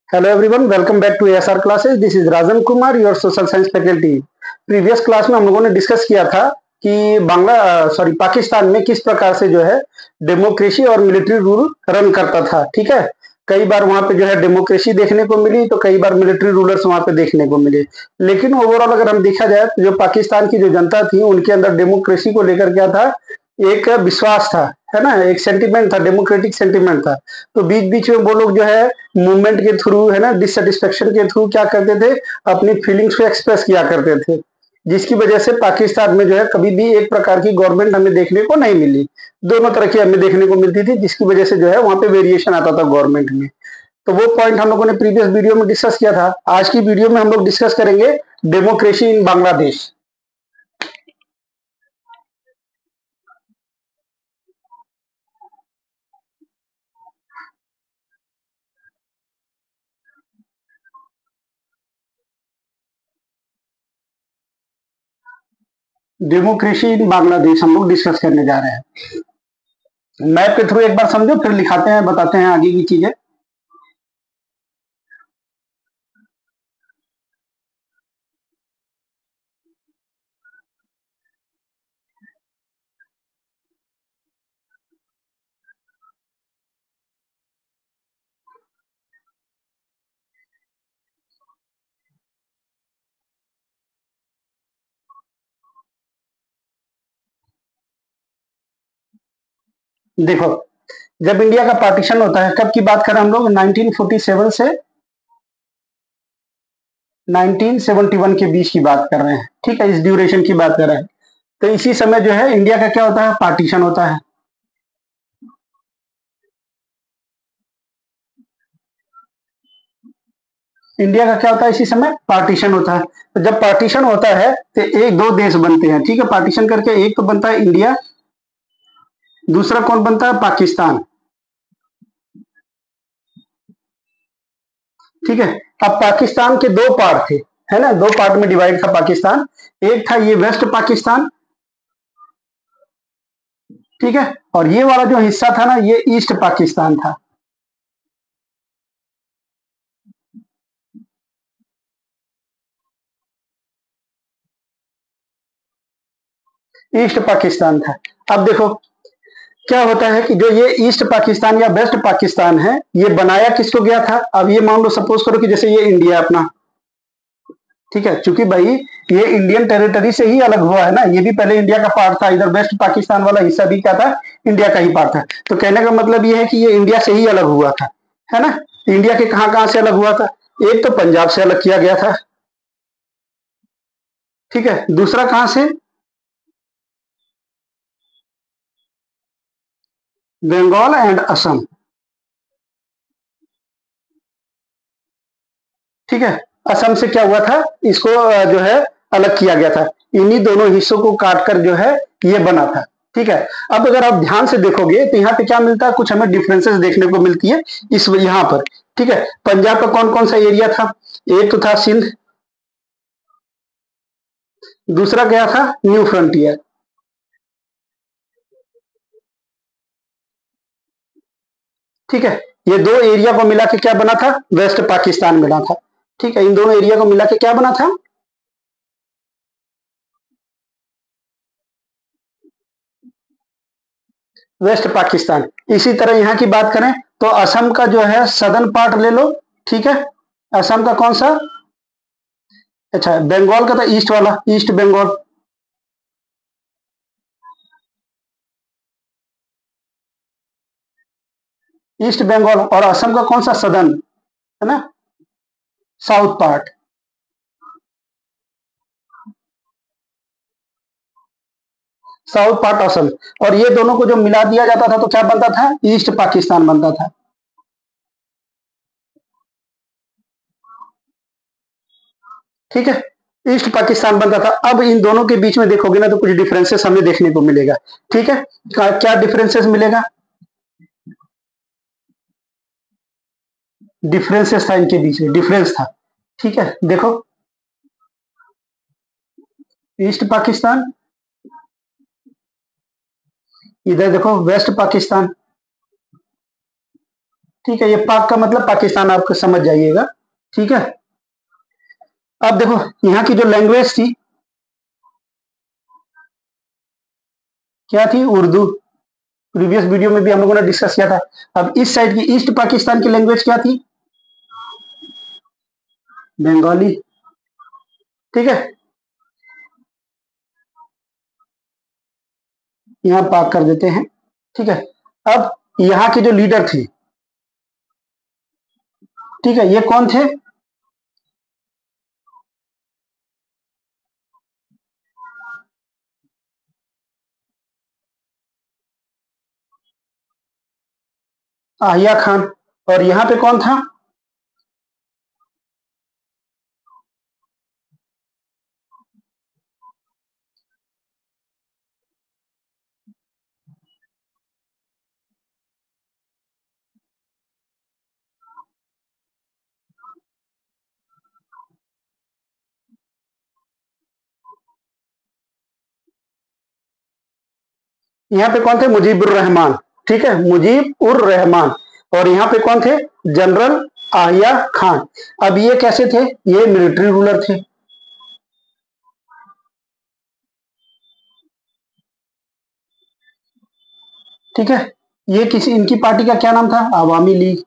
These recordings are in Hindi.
Hello everyone, welcome back to ASR classes. This is Rajan Kumar, your social science faculty. Previous class में हम लोगों ने डिस्कस किया था कि पाकिस्तान में किस प्रकार से जो है डेमोक्रेसी और मिलिट्री रूल रन करता था। ठीक है, कई बार वहां पे जो है डेमोक्रेसी देखने को मिली तो कई बार मिलिट्री रूलर्स वहां पे देखने को मिले। लेकिन ओवरऑल अगर हम देखा जाए तो जो पाकिस्तान की जो जनता थी उनके अंदर डेमोक्रेसी को लेकर क्या था, एक विश्वास था, है ना, एक सेंटिमेंट था, डेमोक्रेटिक सेंटिमेंट था। तो बीच बीच में वो लोग जो है मूवमेंट के थ्रू, है ना, डिससेटिस्फेक्शन के थ्रू क्या करते थे, अपनी फीलिंग्स को एक्सप्रेस किया करते थे, जिसकी वजह से पाकिस्तान में जो है कभी भी एक प्रकार की गवर्नमेंट हमें देखने को नहीं मिली। दोनों तरह की हमें देखने को मिलती थी, जिसकी वजह से जो है वहां पे वेरिएशन आता था गवर्नमेंट में। तो वो पॉइंट हम लोगों ने प्रीवियस वीडियो में डिस्कस किया था। आज की वीडियो में हम लोग डिस्कस करेंगे democracy in Bangladesh. Democracy in Bangladesh हम लोग डिस्कस करने जा रहे हैं। मैप के थ्रू एक बार समझो, फिर लिखाते हैं, बताते हैं आगे की चीजें। देखो, जब इंडिया का पार्टीशन होता है, कब की बात करें हम लोग, 1947 से 1971 के बीच की बात कर रहे हैं। ठीक है, इस ड्यूरेशन की बात कर रहे हैं। तो इसी समय जो है इंडिया का क्या होता है, पार्टीशन होता है। इंडिया का क्या होता है, इसी समय पार्टीशन होता है। तो जब पार्टीशन होता है तो एक दो देश बनते हैं। ठीक है, पार्टीशन करके एक तो बनता है इंडिया, दूसरा कौन बनता है, पाकिस्तान। ठीक है, अब पाकिस्तान के दो पार्ट थे, है ना, दो पार्ट में डिवाइड था पाकिस्तान। एक था ये वेस्ट पाकिस्तान, ठीक है, और ये वाला जो हिस्सा था ना, ये ईस्ट पाकिस्तान था। ईस्ट पाकिस्तान था। अब देखो क्या होता है कि जो ये ईस्ट पाकिस्तान या वेस्ट पाकिस्तान है, ये बनाया किसको गया था। अब ये मान लो, सपोज करो कि जैसे ये इंडिया अपना, ठीक है, चूंकि भाई ये इंडियन टेरिटरी से ही अलग हुआ है ना, ये भी पहले इंडिया का पार्ट था। इधर वेस्ट पाकिस्तान वाला हिस्सा भी क्या था, इंडिया का ही पार्ट था। तो कहने का मतलब ये है कि ये इंडिया से ही अलग हुआ था, है ना। इंडिया के कहां कहां से अलग हुआ था, एक तो पंजाब से अलग किया गया था, ठीक है, दूसरा कहां से, बंगाल एंड असम। ठीक है, असम से क्या हुआ था, इसको जो है अलग किया गया था। इन्हीं दोनों हिस्सों को काटकर जो है ये बना था। ठीक है, अब अगर आप ध्यान से देखोगे तो यहाँ पे क्या मिलता है, कुछ हमें डिफरेंसेस देखने को मिलती है इस यहाँ पर। ठीक है, पंजाब का कौन कौन सा एरिया था, एक तो था सिंध, दूसरा क्या था, न्यू फ्रंटियर। ठीक है, ये दो एरिया को मिला के क्या बना था, वेस्ट पाकिस्तान बना था। ठीक है, इन दोनों एरिया को मिला के क्या बना था, वेस्ट पाकिस्तान। इसी तरह यहाँ की बात करें तो असम का जो है सदर्न पार्ट ले लो। ठीक है, असम का कौन सा, अच्छा, बंगाल का था ईस्ट वाला, ईस्ट बंगाल। ईस्ट बंगाल, और असम का कौन सा, सदर्न, है ना, south part. South part Assam, और ये दोनों को जो मिला दिया जाता था तो क्या बनता था, ईस्ट पाकिस्तान बनता था। ठीक है, ईस्ट पाकिस्तान बनता था। अब इन दोनों के बीच में देखोगे ना तो कुछ डिफरेंसेस हमें देखने को मिलेगा। ठीक है, क्या डिफरेंसेस मिलेगा, डिफरेंसेस था इनके बीच में, डिफरेंस था। ठीक है, देखो, ईस्ट पाकिस्तान, इधर देखो वेस्ट पाकिस्तान। ठीक है, ये पाक का मतलब पाकिस्तान आपको समझ जाइएगा। ठीक है, अब देखो यहाँ की जो लैंग्वेज थी क्या थी, उर्दू। प्रीवियस वीडियो में भी हम लोगों ने डिस्कस किया था। अब इस साइड की ईस्ट पाकिस्तान की लैंग्वेज क्या थी, बंगाली। ठीक है, यहाँ पाक कर देते हैं। ठीक है, अब यहाँ के जो लीडर थे, ठीक है, ये कौन थे, आहिया खान। और यहाँ पे कौन था, यहाँ पे कौन थे, मुजीबुर रहमान। ठीक है, मुजीब उर रहमान। और यहाँ पे कौन थे, जनरल आहिया खान। अब ये कैसे थे, ये मिलिट्री रूलर थे। ठीक है, ये किसी, इनकी पार्टी का क्या नाम था, आवामी लीग।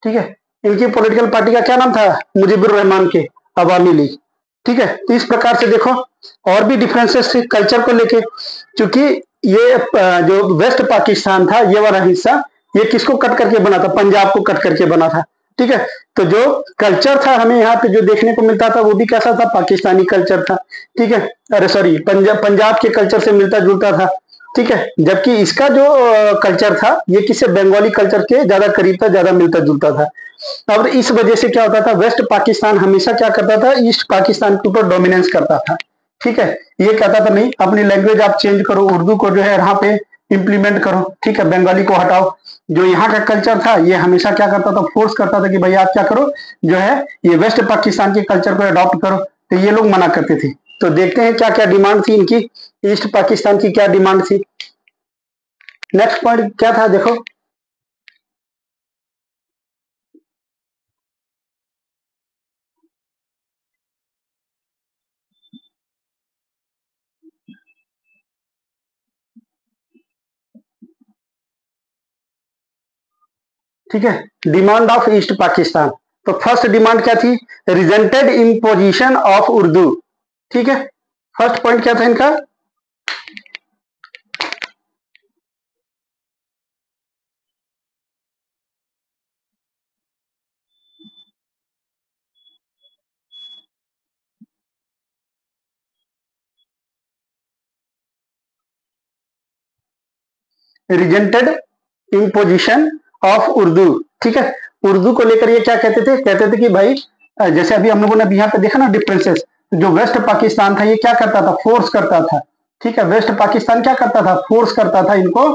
ठीक है, इनकी पॉलिटिकल पार्टी का क्या नाम था, मुजीबुर रहमान के अवामी लीग। ठीक है, तो इस प्रकार से देखो और भी डिफरेंसेस थे कल्चर को लेके। क्योंकि ये जो वेस्ट पाकिस्तान था, ये वाला हिस्सा, ये किसको कट करके बना था, पंजाब को कट करके बना था। ठीक है, तो जो कल्चर था हमें यहाँ पे जो देखने को मिलता था वो भी कैसा था, पाकिस्तानी कल्चर था। ठीक है, अरे सॉरी, पंजाब के कल्चर से मिलता जुलता था। ठीक है, जबकि इसका जो कल्चर था ये किससे, बंगाली कल्चर के ज्यादा करीब था, ज्यादा मिलता जुलता था। और इस वजह से क्या होता था, वेस्ट पाकिस्तान हमेशा क्या करता था, ईस्ट पाकिस्तान के ऊपर डोमिनेंस करता था। ठीक है, ये कहता था नहीं, अपनी लैंग्वेज आप चेंज करो, उर्दू को जो है यहाँ पे इंप्लीमेंट करो। ठीक है, बंगाली को हटाओ। जो यहाँ का कल्चर था ये हमेशा क्या करता था, फोर्स करता था कि भाई आप क्या करो, जो है ये वेस्ट पाकिस्तान के कल्चर को अडॉप्ट करो। तो ये लोग मना करते थे। तो देखते हैं क्या क्या डिमांड थी इनकी, ईस्ट पाकिस्तान की क्या डिमांड थी। नेक्स्ट पॉइंट क्या था, देखो। ठीक है, डिमांड ऑफ ईस्ट पाकिस्तान। तो फर्स्ट डिमांड क्या थी, रिजेंटेड इम्पोजिशन ऑफ उर्दू। ठीक है, फर्स्ट पॉइंट क्या था इनका, रिजेंटेड इम्पोजिशन ऑफ उर्दू। ठीक है, उर्दू को लेकर ये क्या कहते थे, कहते थे कि भाई जैसे अभी हम लोगों ने यहाँ पे देखा ना डिफरेंसेस, जो वेस्ट पाकिस्तान था ये क्या करता था, फोर्स करता था। ठीक है, वेस्ट पाकिस्तान क्या करता था, फोर्स करता था इनको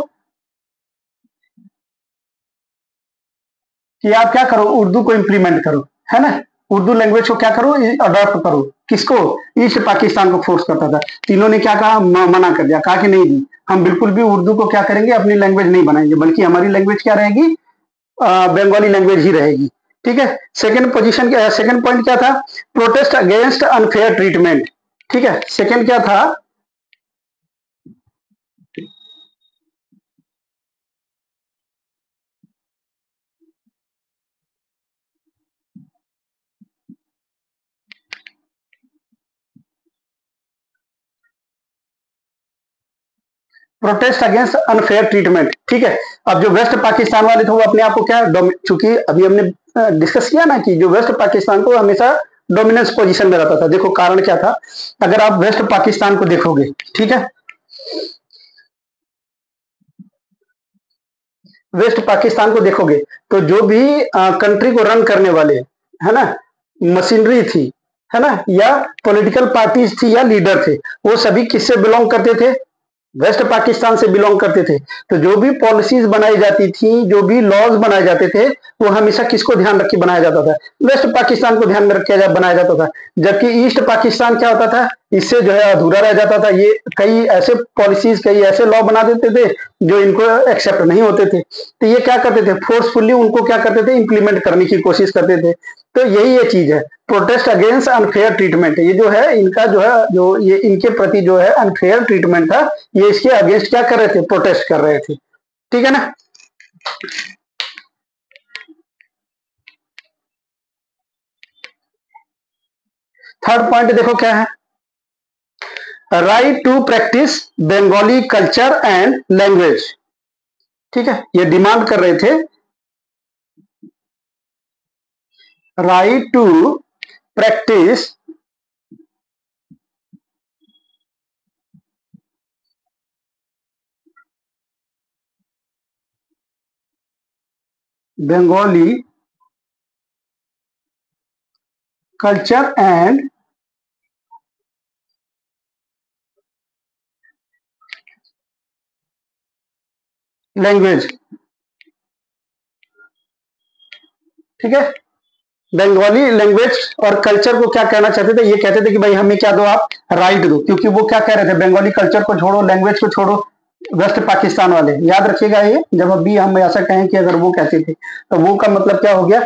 कि आप क्या करो, उर्दू को इंप्लीमेंट करो, है ना, उर्दू लैंग्वेज को क्या करो, अडॉप्ट करो। किसको, ईस्ट पाकिस्तान को फोर्स करता था। तीनों ने क्या कहा, मना कर दिया, कहा कि नहीं जी, हम बिल्कुल भी उर्दू को क्या करेंगे, अपनी लैंग्वेज नहीं बनाएंगे, बल्कि हमारी लैंग्वेज क्या रहेगी, बंगाली लैंग्वेज ही रहेगी। ठीक है, सेकंड पोजीशन, सेकंड पॉइंट क्या था, प्रोटेस्ट अगेंस्ट अनफेयर ट्रीटमेंट। ठीक है, सेकंड क्या था, प्रोटेस्ट अगेंस्ट अनफेयर ट्रीटमेंट। ठीक है, अब जो वेस्ट पाकिस्तान वाले थे वो अपने आप को क्या, चूंकि अभी हमने डिस्कस किया ना कि जो वेस्ट पाकिस्तान को हमेशा डोमिनेंस पोजीशन में रहता था। देखो कारण क्या था, अगर आप वेस्ट पाकिस्तान को देखोगे, ठीक है, वेस्ट पाकिस्तान को देखोगे तो जो भी कंट्री को रन करने वाले, है ना, मशीनरी थी, है ना, या पॉलिटिकल पार्टीज थी या लीडर थे, वो सभी किससे बिलोंग करते थे, वेस्ट पाकिस्तान से बिलोंग करते थे। तो जो भी पॉलिसीज बनाई जाती थी, जो भी लॉज बनाए जाते थे, वो हमेशा किसको ध्यान रख के बनाया जाता था? वेस्ट पाकिस्तान को ध्यान में रख के बनाया जाता था। जबकि ईस्ट पाकिस्तान क्या होता था, इससे जो है अधूरा रह जाता था। ये कई ऐसे पॉलिसीज, कई ऐसे लॉ बना देते थे जो इनको एक्सेप्ट नहीं होते थे। तो ये क्या करते थे, फोर्सफुली उनको क्या करते थे, इंप्लीमेंट करने की कोशिश करते थे। तो यही ये चीज है, प्रोटेस्ट अगेंस्ट अनफेयर ट्रीटमेंट। ये जो है इनका जो है, जो ये इनके प्रति जो है अनफेयर ट्रीटमेंट था, ये इसके अगेंस्ट क्या कर रहे थे, प्रोटेस्ट कर रहे थे। ठीक है ना। थर्ड पॉइंट देखो क्या है, right to practice Bengali culture and language. ठीक है, ये डिमांड कर रहे थे, right to practice Bengali culture and language. ठीक है, बंगाली लैंग्वेज और कल्चर को क्या कहना चाहते थे, ये कहते थे कि भाई हमें क्या दो, आप राइट दो। क्योंकि वो क्या कह रहे थे, बंगाली कल्चर को छोड़ो, लैंग्वेज को छोड़ो, वेस्ट पाकिस्तान वाले, याद रखिएगा ये, जब अभी हम ऐसा कहें कि अगर वो कहते थे, तो वो का मतलब क्या हो गया,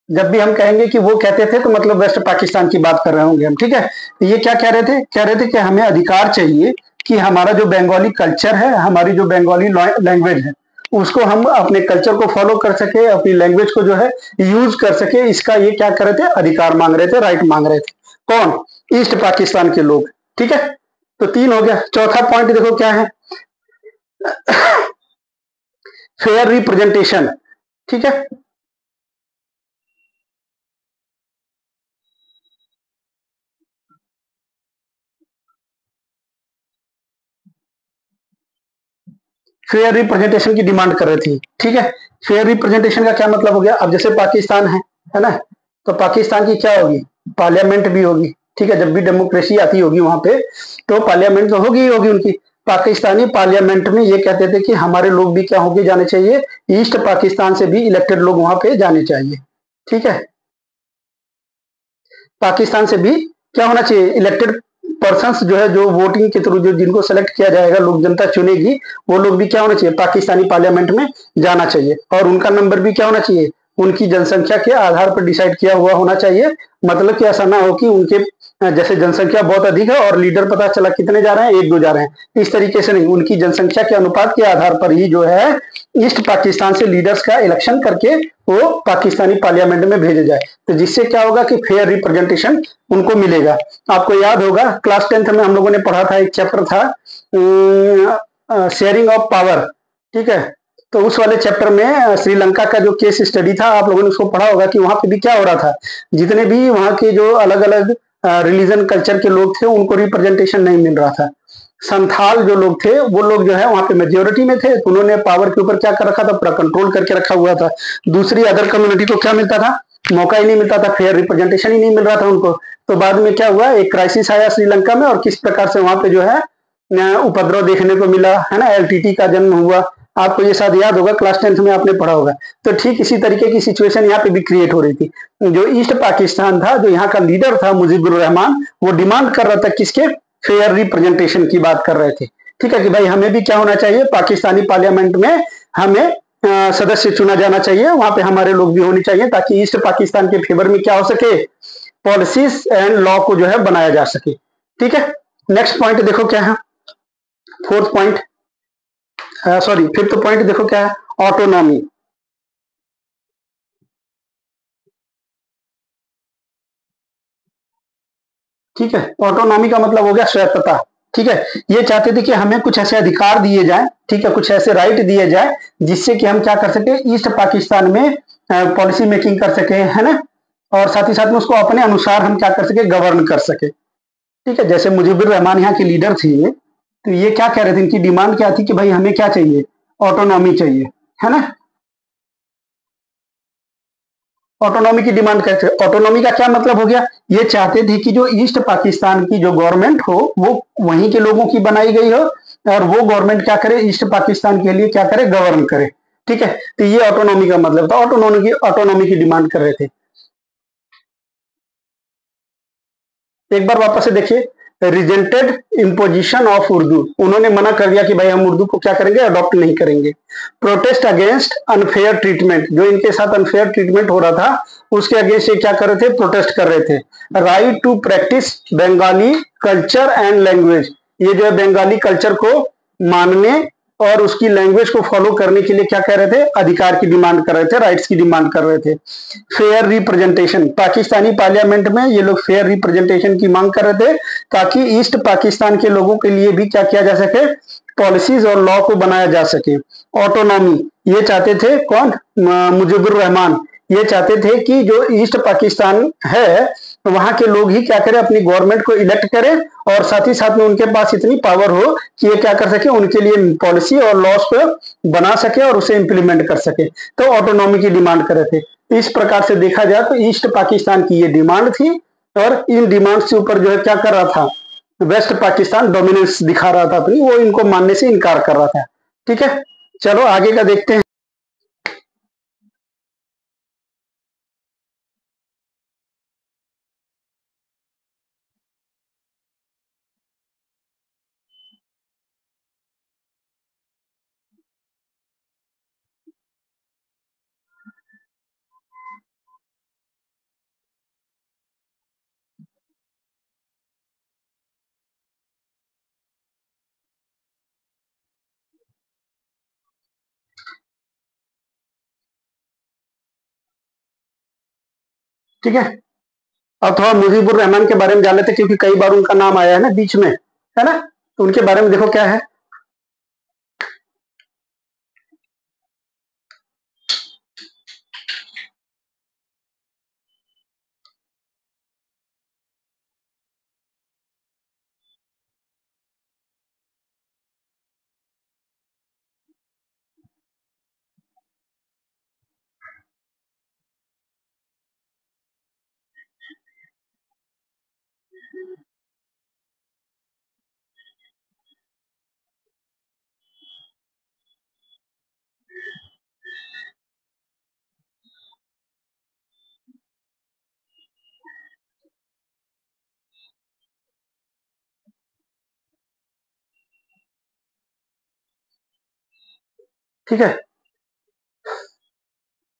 जब भी हम कहेंगे कि वो कहते थे तो मतलब वेस्ट पाकिस्तान की बात कर रहे होंगे हम। ठीक है, तो ये क्या कह रहे थे, कह रहे थे कि हमें अधिकार चाहिए कि हमारा जो बंगाली कल्चर है, हमारी जो बंगाली लैंग्वेज है, उसको हम अपने कल्चर को फॉलो कर सके, अपनी लैंग्वेज को जो है यूज कर सके, इसका ये क्या कर रहे थे, अधिकार मांग रहे थे, राइट मांग रहे थे। कौन? ईस्ट पाकिस्तान के लोग। ठीक है, तो 3 हो गया। चौथा पॉइंट देखो क्या है, फेयर रिप्रेजेंटेशन। ठीक है, फेयर रिप्रेजेंटेशन की डिमांड कर रही थी। ठीक है, फेयर रिप्रेजेंटेशन का क्या मतलब हो गया, अब जैसे पाकिस्तान है ना, तो पाकिस्तान की क्या होगी, पार्लियामेंट भी होगी। ठीक है, जब भी डेमोक्रेसी आती होगी वहां पे, तो पार्लियामेंट तो होगी ही होगी उनकी। पाकिस्तानी पार्लियामेंट में ये कहते थे कि हमारे लोग भी क्या होके जाने चाहिए, ईस्ट पाकिस्तान से भी इलेक्टेड लोग वहां पे जाने चाहिए। ठीक है, पाकिस्तान से भी क्या होना चाहिए, इलेक्टेड पर्सन्स जो है, जो वोटिंग के थ्रू जो जिनको सेलेक्ट किया जाएगा, लोग जनता चुनेगी, वो लोग भी क्या होना चाहिए, पाकिस्तानी पार्लियामेंट में जाना चाहिए। और उनका नंबर भी क्या होना चाहिए, उनकी जनसंख्या के आधार पर डिसाइड किया हुआ होना चाहिए। मतलब कि ऐसा ना हो कि उनके जैसे जनसंख्या बहुत अधिक है और लीडर पता चला कितने जा रहे हैं, 1-2 जा रहे हैं, इस तरीके से नहीं, उनकी जनसंख्या के अनुपात के आधार पर ही जो है ईस्ट पाकिस्तान से लीडर्स का इलेक्शन करके वो पाकिस्तानी पार्लियामेंट में भेजे जाए। तो जिससे क्या होगा कि फेयर रिप्रेजेंटेशन उनको मिलेगा। आपको याद होगा क्लास 10th में हम लोगों ने पढ़ा था, एक चैप्टर था शेयरिंग ऑफ पावर। ठीक है, तो उस वाले चैप्टर में श्रीलंका का जो केस स्टडी था, आप लोगों ने उसको पढ़ा होगा कि वहां पे भी क्या हो रहा था, जितने भी वहां के जो अलग अलग रिलीजन कल्चर के लोग थे, उनको रिप्रेजेंटेशन नहीं मिल रहा था। संथाल जो लोग थे, वो लोग जो है वहां पे मेजोरिटी में थे, तो उन्होंने पावर के ऊपर क्या कर रखा था, पूरा कंट्रोल करके रखा हुआ था। दूसरी अदर कम्युनिटी को क्या मिलता था, मौका ही नहीं मिलता था, फेयर रिप्रेजेंटेशन ही नहीं मिल रहा था उनको। तो बाद में क्या हुआ, एक क्राइसिस आया श्रीलंका में, और किस प्रकार से वहां पे जो है उपद्रव देखने को मिला, है ना, एलटीटी का जन्म हुआ। आपको ये शायद याद होगा, क्लास 10th में आपने पढ़ा होगा। तो ठीक इसी तरीके की सिचुएशन यहाँ पे भी क्रिएट हो रही थी। जो ईस्ट पाकिस्तान था, जो यहाँ का लीडर था मुजीबुर रहमान, वो डिमांड कर रहा था किसके, फेयर रिप्रेजेंटेशन की बात कर रहे थे। ठीक है, कि भाई हमें भी क्या होना चाहिए, पाकिस्तानी पार्लियामेंट में हमें सदस्य चुना जाना चाहिए, वहां पे हमारे लोग भी होने चाहिए, ताकि ईस्ट पाकिस्तान के फेवर में क्या हो सके, पॉलिसीज एंड लॉ को जो है बनाया जा सके। ठीक है, नेक्स्ट पॉइंट देखो क्या है, fourth point, sorry fifth point देखो क्या है, ऑटोनॉमी। ठीक है, ऑटोनॉमी का मतलब हो गया स्वायत्तता। ठीक है, ये चाहते थे कि हमें कुछ ऐसे अधिकार दिए जाएं, ठीक है, कुछ ऐसे राइट दिए जाएं, जिससे कि हम क्या कर सके, ईस्ट पाकिस्तान में पॉलिसी मेकिंग कर सके, है ना, और साथ ही साथ में उसको अपने अनुसार हम क्या कर सके, गवर्न कर सके। ठीक है, जैसे मुजीबुर रहमान यहाँ के लीडर थे, तो ये क्या कह रहे थे, इनकी डिमांड क्या थी कि भाई हमें क्या चाहिए, ऑटोनॉमी चाहिए, है ना। ऑटोनॉमी की डिमांड करते थे। ऑटोनॉमी का क्या मतलब हो गया, ये चाहते थे कि जो ईस्ट पाकिस्तान की जो गवर्नमेंट हो वो वहीं के लोगों की बनाई गई हो, और वो गवर्नमेंट क्या करे, ईस्ट पाकिस्तान के लिए क्या करे, गवर्न करे। ठीक है, तो ये ऑटोनॉमी का मतलब था, ऑटोनॉमी की डिमांड कर रहे थे। एक बार वापस से देखिए, रिजेंटेड इम्पोजिशन ऑफ उर्दू, उन्होंने मना कर दिया कि भाई हम उर्दू को क्या करेंगे, अडॉप्ट नहीं करेंगे। प्रोटेस्ट अगेंस्ट अनफेयर ट्रीटमेंट, जो इनके साथ अनफेयर ट्रीटमेंट हो रहा था उसके अगेंस्ट ये क्या कर रहे थे, प्रोटेस्ट कर रहे थे। Right to practice Bengali culture and language, ये जो है बंगाली कल्चर को मानने और उसकी लैंग्वेज को फॉलो करने के लिए क्या कह रहे थे, अधिकार की डिमांड कर रहे थे, राइट्स की डिमांड कर रहे थे। फेयर रिप्रेजेंटेशन, पाकिस्तानी पार्लियामेंट में ये लोग फेयर रिप्रेजेंटेशन की मांग कर रहे थे, ताकि ईस्ट पाकिस्तान के लोगों के लिए भी क्या किया जा सके, पॉलिसीज और लॉ को बनाया जा सके। ऑटोनॉमी, ये चाहते थे कौन, मुजीबुर रहमान, ये चाहते थे कि जो ईस्ट पाकिस्तान है वहां के लोग ही क्या करें, अपनी गवर्नमेंट को इलेक्ट करें, और साथ ही साथ में उनके पास इतनी पावर हो कि ये क्या कर सके, उनके लिए पॉलिसी और लॉस को बना सके और उसे इंप्लीमेंट कर सके। तो ऑटोनॉमी की डिमांड कर रहे थे। इस प्रकार से देखा जाए तो ईस्ट पाकिस्तान की ये डिमांड थी, और इन डिमांड के ऊपर जो है क्या कर रहा था, वेस्ट पाकिस्तान डोमिनेंस दिखा रहा था अपनी, वो इनको मानने से इनकार कर रहा था। ठीक है, चलो आगे का देखते हैं। ठीक है, अब थोड़ा मुजीबुर रहमान के बारे में जान लेते हैं, क्योंकि कई बार उनका नाम आया है ना बीच में, है ना, तो उनके बारे में देखो क्या है। ठीक है,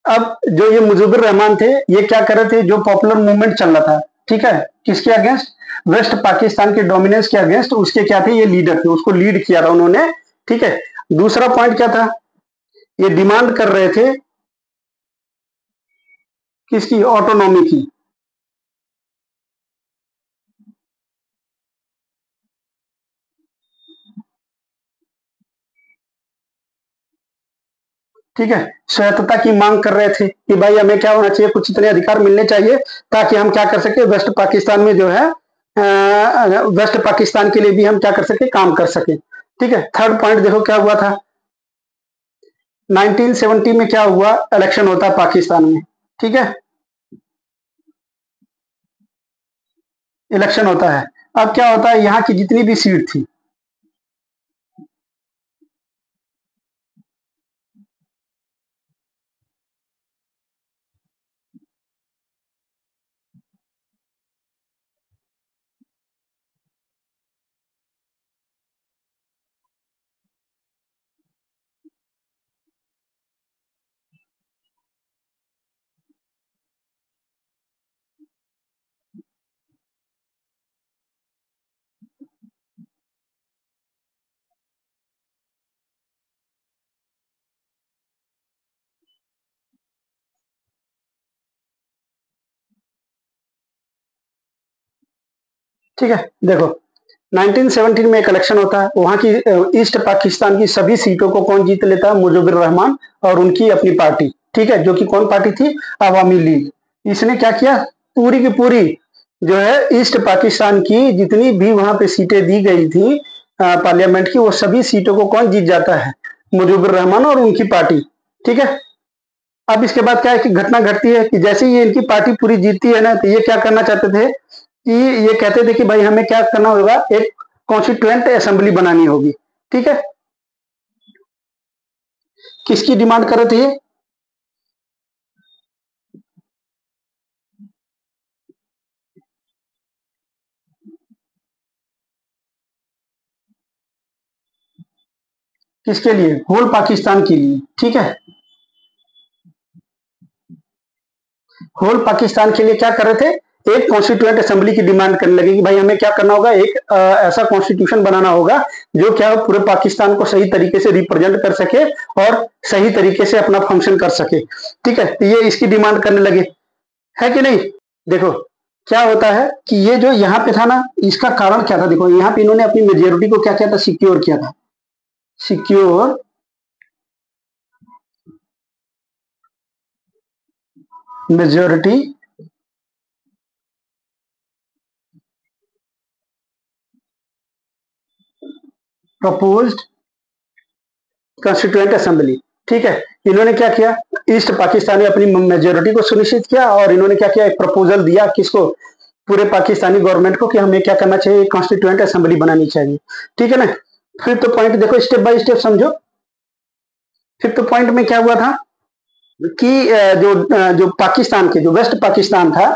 अब जो ये मुजीबुर रहमान थे, ये क्या कर रहे थे, जो पॉपुलर मूवमेंट चल रहा था, ठीक है, किसके अगेंस्ट, वेस्ट पाकिस्तान के डोमिनेंस के अगेंस्ट, उसके क्या थे, ये लीडर थे, उसको लीड किया था उन्होंने। ठीक है, दूसरा पॉइंट क्या था, ये डिमांड कर रहे थे किसकी, ऑटोनॉमी की। ठीक है, स्वायत्तता की मांग कर रहे थे कि भाई हमें क्या होना चाहिए, कुछ इतने अधिकार मिलने चाहिए ताकि हम क्या कर सके, वेस्ट पाकिस्तान में जो है वेस्ट पाकिस्तान के लिए भी हम क्या कर सके, काम कर सके। ठीक है, थर्ड पॉइंट देखो क्या हुआ था, 1970 में क्या हुआ, इलेक्शन होता है पाकिस्तान में। ठीक है, इलेक्शन होता है। अब क्या होता है, यहाँ की जितनी भी सीट थी, ठीक है, देखो 1917 में एक इलेक्शन होता है, वहां की ईस्ट पाकिस्तान की सभी सीटों को कौन जीत लेता है, मुजीबुर रहमान और उनकी अपनी पार्टी। ठीक है, जो कि कौन पार्टी थी, अवामी लीग। इसने क्या किया, पूरी की पूरी जो है ईस्ट पाकिस्तान की जितनी भी वहां पे सीटें दी गई थी पार्लियामेंट की, वो सभी सीटों को कौन जीत जाता है, मुजीबुर रहमान और उनकी पार्टी। ठीक है, अब इसके बाद क्या है कि घटना घटती है कि जैसे ही ये इनकी पार्टी पूरी जीतती है ना, तो ये क्या करना चाहते थे कि ये कहते थे कि भाई हमें क्या करना होगा, एक कॉन्स्टिट्यूएंट असेंबली बनानी होगी। ठीक है, किसकी डिमांड कर रहे थे ये? किसके लिए? होल पाकिस्तान के लिए। ठीक है, होल पाकिस्तान के लिए क्या कर रहे थे, एक कॉन्स्टिट्यूएंट असेंबली की डिमांड करने लगे कि भाई हमें क्या करना होगा, एक ऐसा कॉन्स्टिट्यूशन बनाना होगा जो क्या पूरे पाकिस्तान को सही तरीके से रिप्रेजेंट कर सके और सही तरीके से अपना फंक्शन कर सके। ठीक है, तो ये इसकी डिमांड करने लगे, है कि नहीं? देखो क्या होता है कि ये जो यहाँ पे था ना, इसका कारण क्या था, देखो यहाँ पे इन्होंने अपनी मेजोरिटी को क्या किया था, सिक्योर किया था। Secure majority proposed constituent assembly. ठीक है, इन्होंने क्या किया, ईस्ट पाकिस्तान में अपनी मेजोरिटी को सुनिश्चित किया और इन्होंने क्या किया, एक प्रपोजल दिया किसको, पूरे पाकिस्तानी गवर्नमेंट को, कि हमें क्या करना चाहिए, कॉन्स्टिट्यूएंट असेंबली बनानी चाहिए। ठीक है ना? फिफ्थ पॉइंट देखो, स्टेप बाय स्टेप समझो। फिफ्थ पॉइंट में क्या हुआ था कि जो पाकिस्तान के, जो वेस्ट पाकिस्तान था,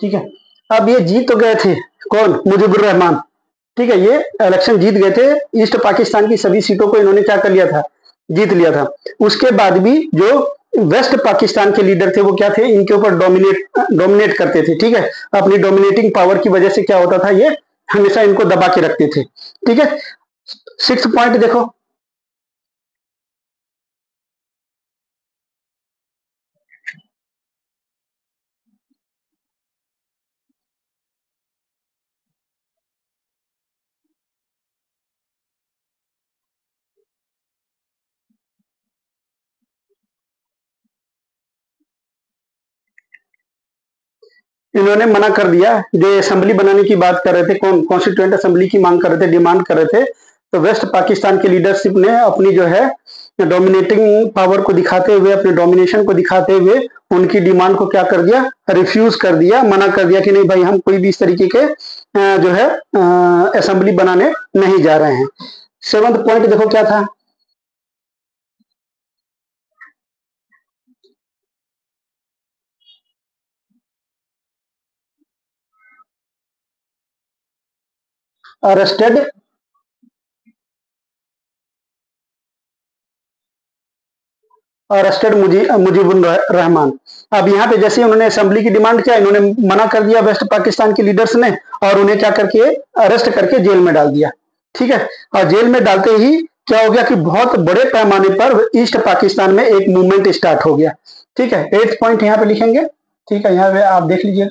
ठीक है, अब ये जीत तो गए थे, कौन, मुजीबुर रहमान। ठीक है, ये इलेक्शन जीत गए थे, ईस्ट पाकिस्तान की सभी सीटों को इन्होंने क्या कर लिया था, जीत लिया था। उसके बाद भी जो वेस्ट पाकिस्तान के लीडर थे वो क्या थे, इनके ऊपर डोमिनेट करते थे। ठीक है, अपनी डोमिनेटिंग पावर की वजह से क्या होता था, ये हमेशा इनको दबा के रखते थे। ठीक है, सिक्स पॉइंट देखो, इन्होंने मना कर दिया, जो असेंबली बनाने की बात कर रहे थे, कौन, कॉन्स्टिट्यूएंट असेंबली की मांग कर रहे थे, डिमांड कर रहे थे, तो वेस्ट पाकिस्तान की लीडरशिप ने अपनी जो है डोमिनेटिंग पावर को दिखाते हुए, अपने डोमिनेशन को दिखाते हुए उनकी डिमांड को क्या कर दिया, रिफ्यूज कर दिया, मना कर दिया कि नहीं भाई हम कोई भी इस तरीके के जो है असेंबली बनाने नहीं जा रहे हैं। सेवंथ पॉइंट देखो क्या था, अरेस्टेड अरेस्टेड मुजीबुर रहमान। अब यहाँ पे जैसे उन्होंने असेंबली की डिमांड किया, इन्होंने मना कर दिया वेस्ट पाकिस्तान के लीडर्स ने, और उन्हें क्या करके, अरेस्ट करके जेल में डाल दिया। ठीक है, और जेल में डालते ही क्या हो गया कि बहुत बड़े पैमाने पर ईस्ट पाकिस्तान में एक मूवमेंट स्टार्ट हो गया। ठीक है, एट्थ पॉइंट यहाँ पे लिखेंगे। ठीक है, यहाँ पे आप देख लीजिए।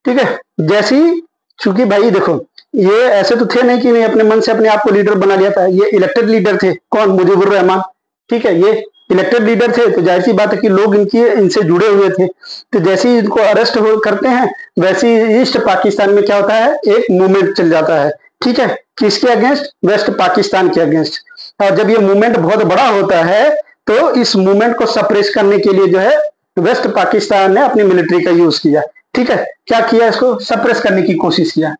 ठीक है, जैसी, चूंकि भाई देखो ये ऐसे तो थे नहीं कि नहीं अपने मन से अपने आप को लीडर बना लिया था, ये इलेक्टेड लीडर थे, कौन, मुजीबुर रहमान। ठीक है, ये इलेक्टेड लीडर थे, तो जाहिर सी बात है कि लोग इनकी इनसे जुड़े हुए थे, तो जैसे ही इनको अरेस्ट करते हैं, वैसे ही ईस्ट पाकिस्तान में क्या होता है, एक मूवमेंट चल जाता है। ठीक है, किसके अगेंस्ट, वेस्ट पाकिस्तान के अगेंस्ट। और जब ये मूवमेंट बहुत बड़ा होता है, तो इस मूवमेंट को सप्रेस करने के लिए जो है वेस्ट पाकिस्तान ने अपनी मिलिट्री का यूज किया। ठीक है, क्या किया, इसको सप्रेस करने की कोशिश किया।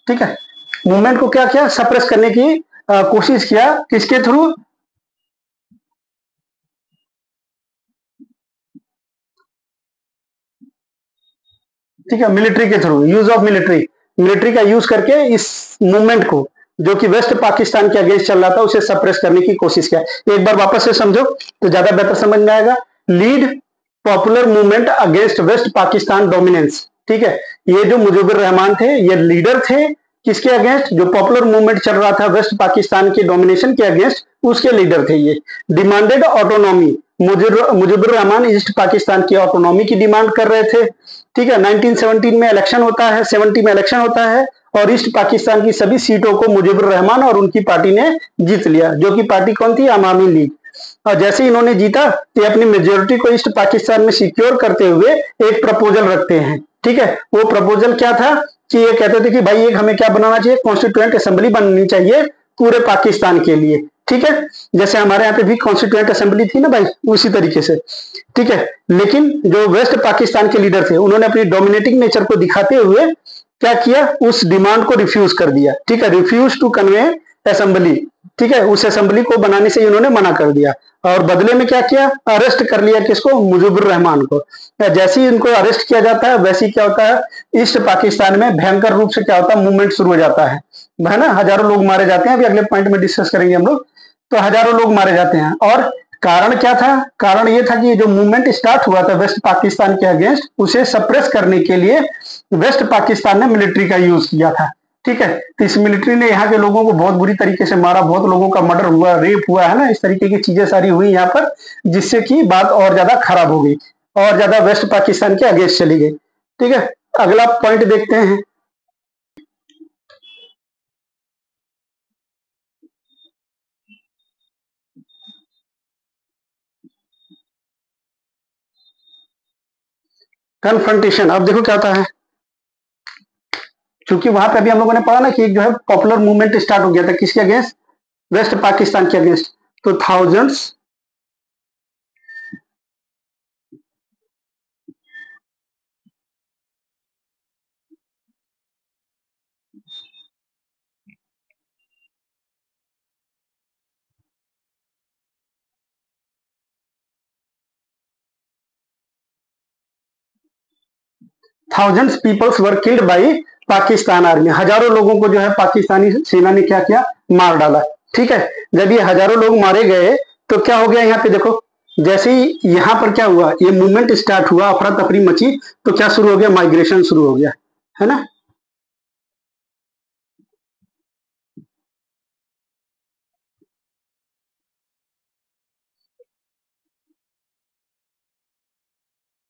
ठीक है, मूवमेंट को क्या किया, सप्रेस करने की कोशिश किया, किसके थ्रू, ठीक है, मिलिट्री के through, use of military, military का यूज करके इस मूवमेंट को, जो कि वेस्ट पाकिस्तान के अगेंस्ट चल रहा था, उसे सप्रेस करने की कोशिश किया। एक बार वापस से समझो तो ज्यादा बेहतर समझ में आएगा। Lead popular movement against West Pakistan dominance. ठीक है, ये जो मुजीबुर रहमान थे, ये लीडर थे किसके अगेंस्ट? जो पॉपुलर मूवमेंट चल रहा था वेस्ट पाकिस्तान के डोमिनेशन के अगेंस्ट, उसके लीडर थे ये। Demanded autonomy, Mujibur Rahman East Pakistan की ऑटोनॉमी की डिमांड कर रहे थे। ठीक है, 1917 में इलेक्शन होता है, 70 में इलेक्शन होता है और ईस्ट पाकिस्तान की सभी सीटों को मुजीबुर रहमान और उनकी पार्टी ने जीत लिया, जो कि पार्टी कौन थी? अवामी लीग। और जैसे ही इन्होंने जीता तो अपनी मेजोरिटी को ईस्ट पाकिस्तान में सिक्योर करते हुए एक प्रपोजल रखते हैं। ठीक है, वो प्रपोजल क्या था कि ये कहते थे कि भाई एक हमें क्या बनाना चाहिए? कॉन्स्टिट्यूएंट असेंबली बननी चाहिए पूरे पाकिस्तान के लिए। ठीक है, जैसे हमारे यहाँ पे भी कॉन्स्टिट्यूएंट असेंबली थी ना भाई, उसी तरीके से। ठीक है, लेकिन जो वेस्ट पाकिस्तान के लीडर थे उन्होंने अपनी डोमिनेटिंग नेचर को दिखाते हुए क्या किया? उस डिमांड को रिफ्यूज कर दिया। ठीक है, रिफ्यूज टू कन्वे असेंबली। ठीक है, उस असेंबली को बनाने से इन्होंने मना कर दिया और बदले में क्या किया? अरेस्ट कर लिया किसको? मुजीबुर रहमान को। जैसे ही इनको अरेस्ट किया जाता है वैसे ही क्या होता है? ईस्ट पाकिस्तान में भयंकर रूप से क्या होता है? मूवमेंट शुरू हो जाता है ना? हजारों लोग मारे जाते हैं, अभी अगले पॉइंट में डिस्कस करेंगे हम लोग। तो हजारों लोग मारे जाते हैं और कारण क्या था? कारण ये था कि जो मूवमेंट स्टार्ट हुआ था वेस्ट पाकिस्तान के अगेंस्ट, उसे सप्रेस करने के लिए वेस्ट पाकिस्तान ने मिलिट्री का यूज किया था। ठीक है, तो इस मिलिट्री ने यहाँ के लोगों को बहुत बुरी तरीके से मारा, बहुत लोगों का मर्डर हुआ, रेप हुआ है ना, इस तरीके की चीजें सारी हुई यहाँ पर, जिससे कि बात और ज्यादा खराब हो गई और ज्यादा वेस्ट पाकिस्तान के अगेंस्ट चली गई। ठीक है, अगला पॉइंट देखते हैं। कन्फ्रंटेशन। अब देखो क्या होता है, क्योंकि वहां पे अभी हम लोगों ने पढ़ा ना कि एक जो है पॉपुलर मूवमेंट स्टार्ट हो गया था, किसके अगेंस्ट? वेस्ट पाकिस्तान के अगेंस्ट। तो thousands peoples were killed by Pakistan army. हजारों लोगों को जो है पाकिस्तानी सेना ने क्या किया? मार डाला। ठीक है, जब ये हजारों लोग मारे गए तो क्या हो गया? यहाँ पे देखो, जैसे ही यहाँ पर क्या हुआ? ये मूवमेंट स्टार्ट हुआ, अफरा तफरी मची, तो क्या शुरू हो गया? माइग्रेशन शुरू हो गया, है ना?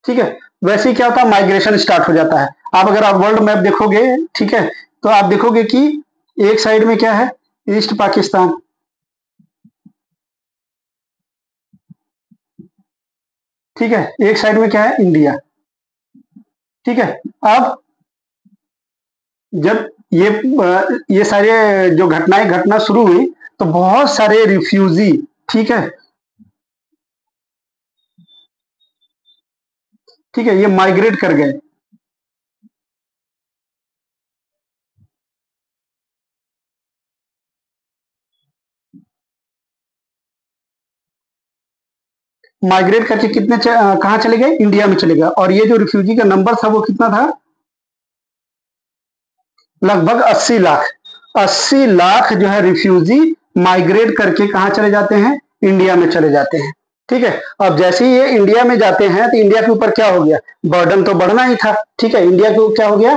ठीक है, वैसे ही क्या होता है? माइग्रेशन स्टार्ट हो जाता है। अब अगर आप वर्ल्ड मैप देखोगे, ठीक है, तो आप देखोगे कि एक साइड में क्या है? ईस्ट पाकिस्तान। ठीक है, एक साइड में क्या है? इंडिया। ठीक है, अब जब ये सारे जो घटनाएं घटना शुरू हुई तो बहुत सारे रिफ्यूजी, ठीक है, ठीक है, ये माइग्रेट कर गए। माइग्रेट करके कहाँ चले गए? इंडिया में चले गए। और ये जो रिफ्यूजी का नंबर था वो कितना था? लगभग 80 लाख। 80 लाख जो है रिफ्यूजी माइग्रेट करके कहाँ चले जाते हैं? इंडिया में चले जाते हैं। ठीक है, अब जैसे ही ये इंडिया में जाते हैं तो इंडिया के ऊपर क्या हो गया? बर्डन तो बढ़ना ही था। ठीक है, इंडिया के ऊपर क्या हो गया?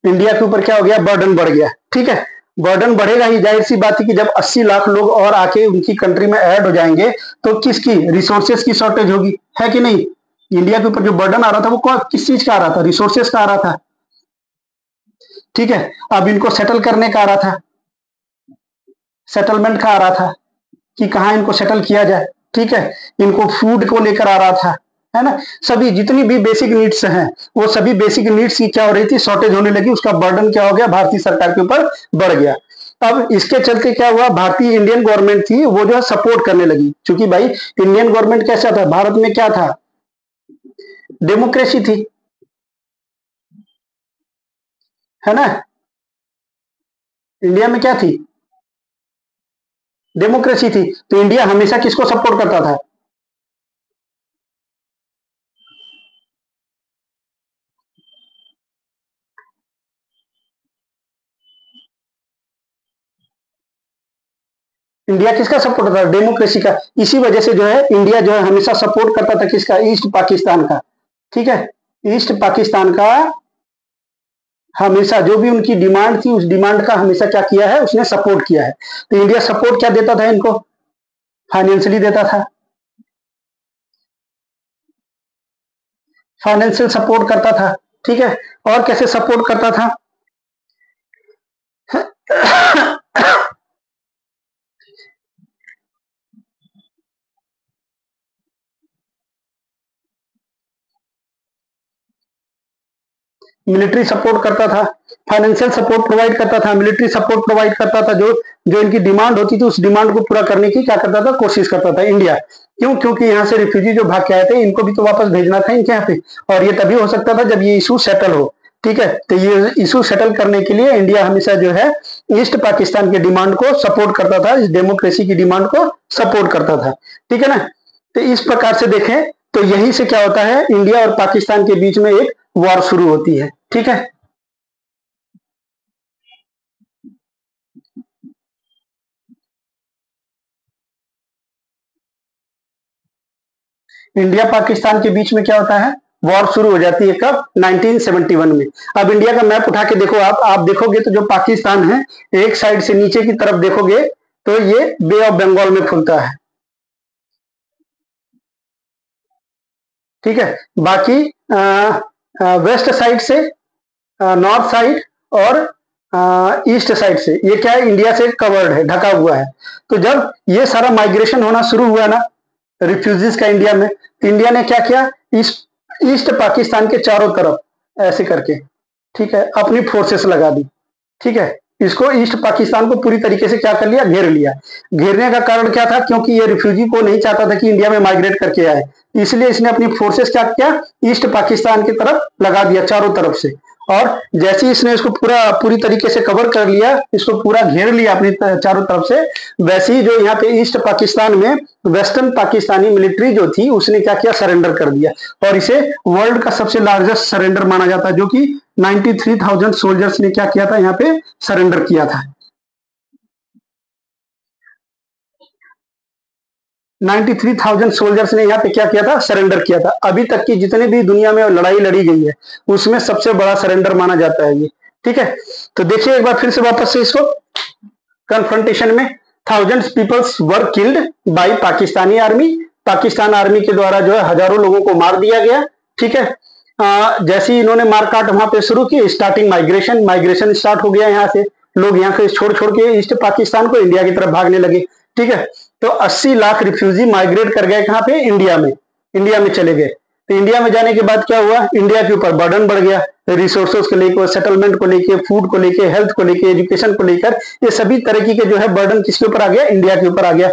इंडिया के ऊपर क्या हो गया? बर्डन बढ़ गया। ठीक है, बर्डन बढ़ेगा ही, जाहिर सी बात है कि जब 80 लाख लोग और आके उनकी कंट्री में ऐड हो जाएंगे तो किसकी? रिसोर्सेज की शॉर्टेज होगी, है कि नहीं? इंडिया के ऊपर जो बर्डन आ रहा था वो किस चीज का आ रहा था? रिसोर्सेज का आ रहा था। ठीक है, अब इनको सेटल करने का आ रहा था, सेटलमेंट का आ रहा था कि कहाँ इनको सेटल किया जाए। ठीक है, इनको फूड को लेकर आ रहा था, है ना? सभी जितनी भी बेसिक नीड्स हैं वो सभी बेसिक नीड्स की क्या हो रही थी? शॉर्टेज होने लगी, उसका बर्डन क्या हो गया? भारतीय सरकार के ऊपर बढ़ गया। अब इसके चलते क्या हुआ? भारतीय इंडियन गवर्नमेंट थी वो जो है सपोर्ट करने लगी, क्योंकि भाई इंडियन गवर्नमेंट कैसा था? भारत में क्या था? डेमोक्रेसी थी, है ना? इंडिया में क्या थी? डेमोक्रेसी थी। तो इंडिया हमेशा किसको सपोर्ट करता था? इंडिया किसका सपोर्ट करता था? डेमोक्रेसी का। इसी वजह से जो है इंडिया जो है हमेशा सपोर्ट करता था किसका? ईस्ट पाकिस्तान का। ठीक है। ईस्ट पाकिस्तान का हमेशा जो भी उनकी डिमांड थी, उस डिमांड का हमेशा क्या किया है, उसने सपोर्ट किया है। तो इंडिया सपोर्ट क्या देता था इनको, फाइनेंशियली देता था, फाइनेंशियल सपोर्ट करता था। ठीक है। और कैसे सपोर्ट करता था? मिलिट्री सपोर्ट करता था, फाइनेंशियल सपोर्ट प्रोवाइड करता था, मिलिट्री सपोर्ट प्रोवाइड करता था। जो जो इनकी डिमांड होती थी, उस डिमांड को पूरा करने की क्या करता था, कोशिश करता था इंडिया। क्यों? क्योंकि यहाँ से रिफ्यूजी जो भाग के आए थे, इनको भी तो वापस भेजना था इनके यहाँ पे, और ये तभी हो सकता था जब ये इशू सेटल हो। ठीक है। तो ये इशू सेटल करने के लिए इंडिया हमेशा जो है ईस्ट पाकिस्तान के डिमांड को सपोर्ट करता था, इस डेमोक्रेसी की डिमांड को सपोर्ट करता था। ठीक है ना। तो इस प्रकार से देखें तो यहीं से क्या होता है, इंडिया और पाकिस्तान के बीच में एक वॉर शुरू होती है। ठीक है। इंडिया पाकिस्तान के बीच में क्या होता है, वॉर शुरू हो जाती है कब, 1971 में। अब इंडिया का मैप उठा के देखो, आप देखोगे तो जो पाकिस्तान है, एक साइड से नीचे की तरफ देखोगे तो ये बे ऑफ बंगाल में खुलता है। ठीक है। बाकी वेस्ट साइड से, नॉर्थ साइड और ईस्ट साइड से ये क्या है, इंडिया से कवर्ड है, ढका हुआ है। तो जब ये सारा माइग्रेशन होना शुरू हुआ ना, रिफ्यूजीज का इंडिया में, तो इंडिया ने क्या किया, ईस्ट ईस्ट पाकिस्तान के चारों तरफ ऐसे करके, ठीक है, अपनी फोर्सेस लगा दी। ठीक है। इसको ईस्ट पाकिस्तान को पूरी तरीके से क्या कर लिया, घेर लिया। घेरने का कारण क्या था, क्योंकि ये रिफ्यूजी को नहीं चाहता था कि इंडिया में माइग्रेट करके आए, इसलिए इसने अपनी फोर्सेस क्या किया, ईस्ट पाकिस्तान की तरफ लगा दिया चारों तरफ से। और जैसे ही इसने इसको पूरी तरीके से कवर कर लिया, इसको पूरा घेर लिया अपनी चारों तरफ से, वैसे ही जो यहाँ पे ईस्ट पाकिस्तान में वेस्टर्न पाकिस्तानी मिलिट्री जो थी, उसने क्या किया, सरेंडर कर दिया। और इसे वर्ल्ड का सबसे लार्जेस्ट सरेंडर माना जाता है, जो कि 93,000 सोल्जर्स ने क्या किया था, यहाँ पे सरेंडर किया था। 93,000 सोल्जर्स ने यहाँ पे क्या किया था, सरेंडर किया था। अभी तक की जितने भी दुनिया में लड़ाई लड़ी गई है, उसमें सबसे बड़ा सरेंडर माना जाता है ये। ठीक है। तो देखिए एक बार फिर से वापस से इसको, कन्फ्रंटेशन में thousands peoples were killed by Pakistani army, Pakistan army के द्वारा जो है हजारों लोगों को मार दिया गया। ठीक है। जैसे ही इन्होंने मारकाट वहां पे शुरू की, स्टार्टिंग माइग्रेशन, माइग्रेशन स्टार्ट हो गया यहाँ से, लोग यहाँ से छोड़ छोड़ के ईस्ट पाकिस्तान को इंडिया की तरफ भागने लगे। ठीक है। तो 80 लाख रिफ्यूजी माइग्रेट कर गए कहाँ पे, इंडिया में, इंडिया में चले गए। तो इंडिया में जाने के बाद क्या हुआ, इंडिया के ऊपर बर्डन बढ़ गया, रिसोर्सेज को लेकर, सेटलमेंट को लेके, फूड को लेके, हेल्थ को लेके, एजुकेशन को लेकर, ये सभी तरीके के जो है बर्डन किसके ऊपर आ गया, इंडिया के ऊपर आ गया।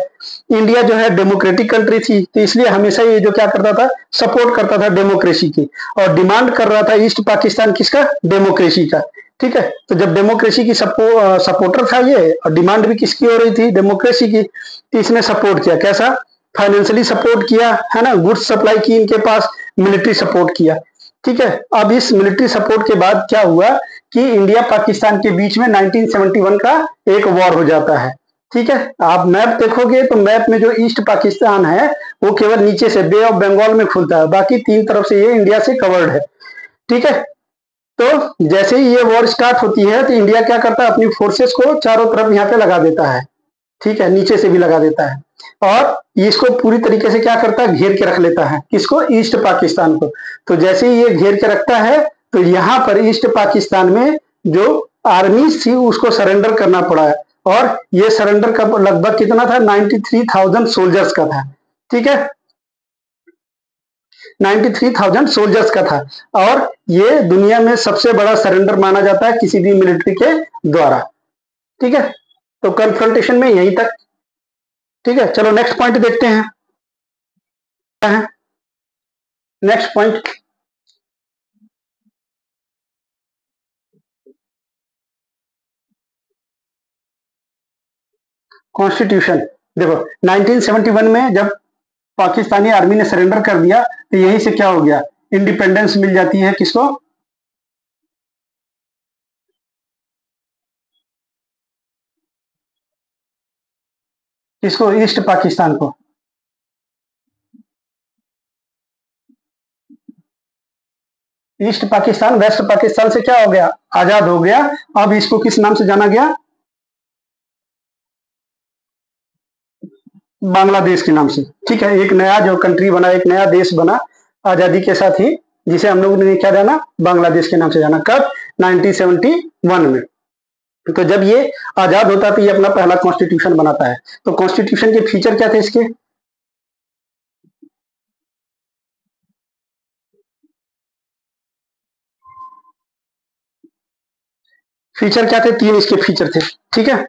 इंडिया जो है डेमोक्रेटिक कंट्री थी, तो इसलिए हमेशा ये जो क्या करता था, सपोर्ट करता था डेमोक्रेसी की, और डिमांड कर रहा था ईस्ट पाकिस्तान किसका, डेमोक्रेसी का। ठीक है। तो जब डेमोक्रेसी की सपोर्टर था ये, और डिमांड भी किसकी हो रही थी, डेमोक्रेसी की, तो इसने सपोर्ट किया। कैसा, फाइनेंशियली सपोर्ट किया है ना, गुड्स सप्लाई की इनके पास, मिलिट्री सपोर्ट किया। ठीक है। अब इस मिलिट्री सपोर्ट के बाद क्या हुआ कि इंडिया पाकिस्तान के बीच में 1971 का एक वॉर हो जाता है। ठीक है। आप मैप देखोगे तो मैप में जो ईस्ट पाकिस्तान है, वो केवल नीचे से बे ऑफ बंगाल में खुलता है, बाकी तीन तरफ से ये इंडिया से कवर्ड है। ठीक है। तो जैसे ही ये वॉर स्टार्ट होती है, तो इंडिया क्या करता है, अपनी फोर्सेस को चारों तरफ यहाँ पे लगा देता है। ठीक है। नीचे से भी लगा देता है, और इसको पूरी तरीके से क्या करता है, घेर के रख लेता है, किसको, ईस्ट पाकिस्तान को। तो जैसे ही ये घेर के रखता है, तो यहाँ पर ईस्ट पाकिस्तान में जो आर्मी थी, उसको सरेंडर करना पड़ा है। और ये सरेंडर का लगभग कितना था, 93,000 सोल्जर्स का था। ठीक है। 93,000 सोल्जर्स का था, और ये दुनिया में सबसे बड़ा सरेंडर माना जाता है किसी भी मिलिट्री के द्वारा। ठीक है। तो कन्फ्रंटेशन में यहीं तक। ठीक है। चलो नेक्स्ट पॉइंट देखते हैं, क्या है नेक्स्ट पॉइंट। कॉन्स्टिट्यूशन। देखो 1971 में जब पाकिस्तानी आर्मी ने सरेंडर कर दिया, तो यहीं से क्या हो गया, इंडिपेंडेंस मिल जाती है किसको, किसको, ईस्ट पाकिस्तान को। ईस्ट पाकिस्तान वेस्ट पाकिस्तान से क्या हो गया, आजाद हो गया। अब इसको किस नाम से जाना गया, बांग्लादेश के नाम से। ठीक है, एक नया जो कंट्री बना, एक नया देश बना आजादी के साथ ही, जिसे हम लोगों ने क्या जाना, बांग्लादेश के नाम से जाना। कब, 1971 में। तो जब ये आजाद होता है तो ये अपना पहला कॉन्स्टिट्यूशन बनाता है। तो कॉन्स्टिट्यूशन के फीचर क्या थे इसके, फीचर क्या थे, तीन इसके फीचर थे। ठीक है,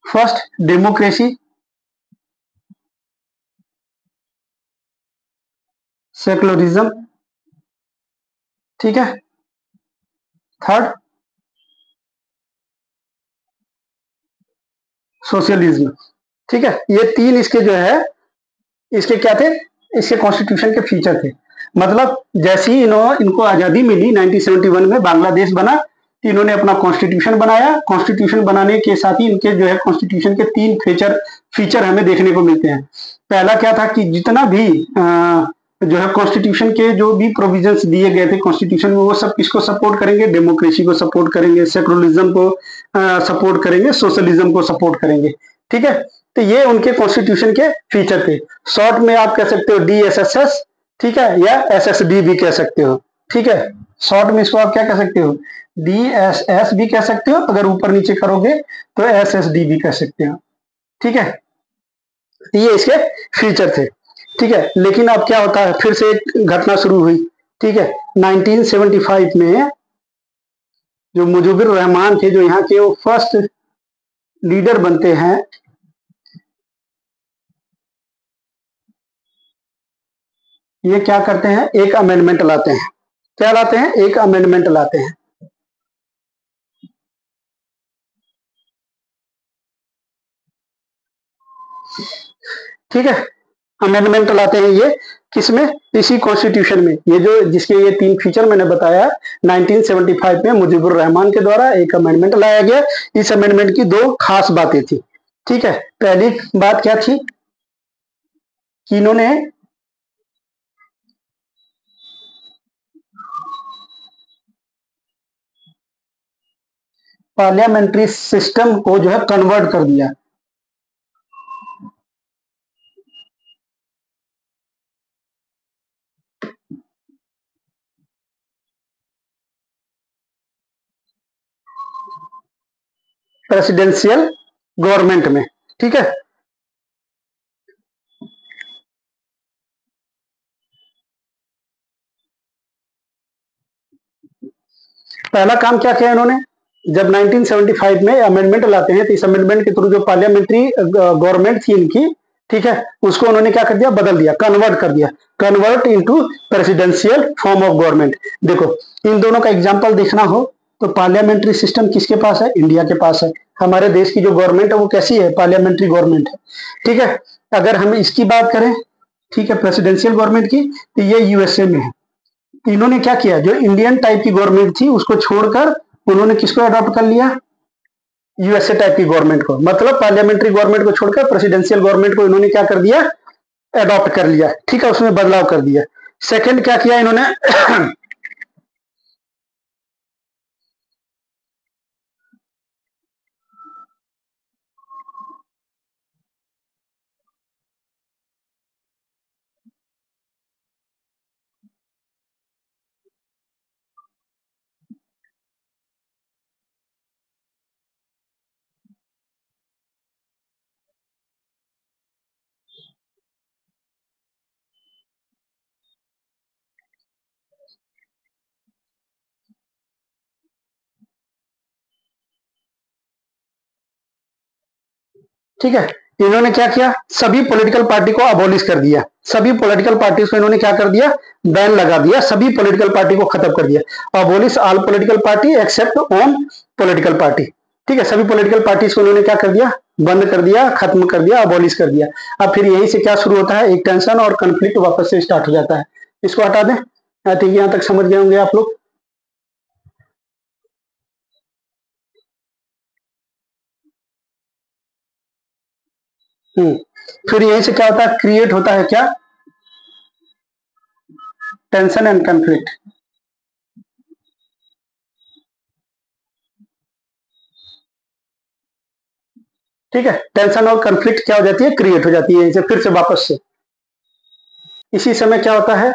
फर्स्ट डेमोक्रेसी, सेकुलरिज्म, ठीक है, थर्ड सोशलिज्म। ठीक है, ये तीन इसके जो है, इसके क्या थे, इसके कॉन्स्टिट्यूशन के फीचर थे। मतलब जैसे ही इनको आजादी मिली 1971 में, बांग्लादेश बना, तो इन्होंने अपना कॉन्स्टिट्यूशन बनाया। कॉन्स्टिट्यूशन बनाने के साथ ही इनके जो है कॉन्स्टिट्यूशन के तीन फीचर फीचर हमें देखने को मिलते हैं। पहला क्या था कि जितना भी जो है कॉन्स्टिट्यूशन के जो भी प्रोविजंस दिए गए थे कॉन्स्टिट्यूशन में, वो सब किसको सपोर्ट करेंगे, डेमोक्रेसी को सपोर्ट करेंगे, सेकुलरिज्म को सपोर्ट करेंगे, सोशलिज्म को सपोर्ट करेंगे। ठीक है, तो ये उनके कॉन्स्टिट्यूशन के फीचर थे। शॉर्ट में आप कह सकते हो DSSS, ठीक है, या SSD भी कह सकते हो। ठीक है, शॉर्ट में इसको आप क्या कह सकते हो, DSS भी कह सकते हो, अगर ऊपर नीचे करोगे तो SSD भी कह सकते हो। ठीक है, ये इसके फीचर थे। ठीक है, लेकिन अब क्या होता है, फिर से एक घटना शुरू हुई। ठीक है, 1975 में जो मुजीबुर रहमान थे, जो यहाँ के वो फर्स्ट लीडर बनते हैं, ये क्या करते हैं, एक अमेंडमेंट लाते हैं। क्या लाते हैं, एक अमेंडमेंट लाते हैं। ठीक है, अमेंडमेंट लाते हैं ये किसमें, इसी कॉन्स्टिट्यूशन में। ये जो जिसके ये तीन फीचर मैंने बताया, 1975 में मुजीबुर रहमान के द्वारा एक अमेंडमेंट लाया गया। इस अमेंडमेंट की दो खास बातें थी। ठीक है, पहली बात क्या थी कि इन्होंने पार्लियामेंट्री सिस्टम को जो है कन्वर्ट कर दिया। प्रेसिडेंशियल गवर्नमेंट में। ठीक है, पहला काम क्या किया इन्होंने, जब 1975 में अमेंडमेंट लाते हैं तो इस अमेंडमेंट के थ्रू जो पार्लियामेंट्री गवर्नमेंट थी इनकी, ठीक है, उसको उन्होंने क्या कर दिया, बदल दिया, कन्वर्ट कर दिया, convert into presidential form of government. देखो, इन दोनों का एग्जांपल देखना हो तो पार्लियामेंट्री सिस्टम किसके पास है, इंडिया के पास है। हमारे देश की जो गवर्नमेंट है वो कैसी है, पार्लियामेंट्री गवर्नमेंट है। ठीक है, अगर हम इसकी बात करें, ठीक है, प्रेसिडेंशियल गवर्नमेंट की, तो ये USA में है। इन्होंने क्या किया, जो इंडियन टाइप की गवर्नमेंट थी उसको छोड़कर उन्होंने किसको अडॉप्ट कर लिया, USA टाइप की गवर्नमेंट को। मतलब पार्लियामेंट्री गवर्नमेंट को छोड़कर प्रेसिडेंशियल गवर्नमेंट को इन्होंने क्या कर दिया, अडॉप्ट कर लिया। ठीक है, उसमें बदलाव कर दिया। सेकंड क्या किया इन्होंने ठीक है, इन्होंने क्या किया, सभी पॉलिटिकल पार्टी को अबोलिश कर दिया। सभी पॉलिटिकल पार्टी को इन्होंने क्या कर दिया, बैन लगा दिया, सभी पॉलिटिकल पार्टी को खत्म कर दिया। Abolish all political party except own political party. ठीक है, सभी पॉलिटिकल पार्टीज को इन्होंने क्या कर दिया, बंद कर दिया, खत्म कर दिया, अबोलिश कर दिया। अब फिर यहीं से क्या शुरू होता है, एक टेंशन और कंफ्लिक्ट वापस से स्टार्ट हो जाता है। इसको हटा दें। ठीक है, यहां तक समझ गए होंगे आप लोग। फिर यहीं से क्या होता है, क्रिएट होता है क्या, टेंशन एंड कंफ्लिक्ट। ठीक है, टेंशन और कंफ्लिक्ट क्या हो जाती है, क्रिएट हो जाती है यहीं से, फिर से वापस से। इसी समय क्या होता है,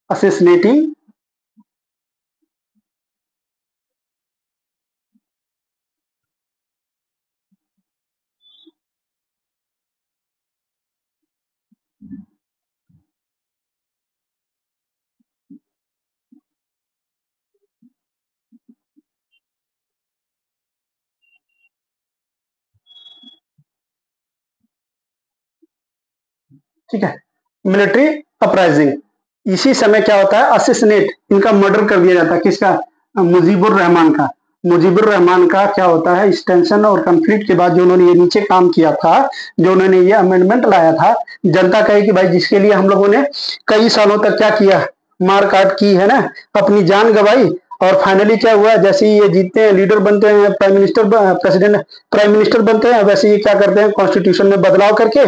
असैसिनेटिंग ठीक है, मिलिट्री अपराइजिंग। इसी समय क्या होता है, असिसनेट, इनका मर्डर कर दिया जाता है, किसका, मुजीबुर रहमान का। मुजीबुर रहमान का क्या होता है, इस टेंशन और कंफ्लिक्ट के बाद जो उन्होंने ये नीचे काम किया था, जो उन्होंने ये अमेंडमेंट लाया था, जनता कहे कि भाई जिसके लिए हम लोगों ने कई सालों तक क्या किया, मार काट की है ना, अपनी जान गंवाई, और फाइनली क्या हुआ, जैसे ही ये जीतते हैं, लीडर बनते हैं, prime minister, president, prime minister बनते हैं, वैसे ही क्या करते हैं, कॉन्स्टिट्यूशन में बदलाव करके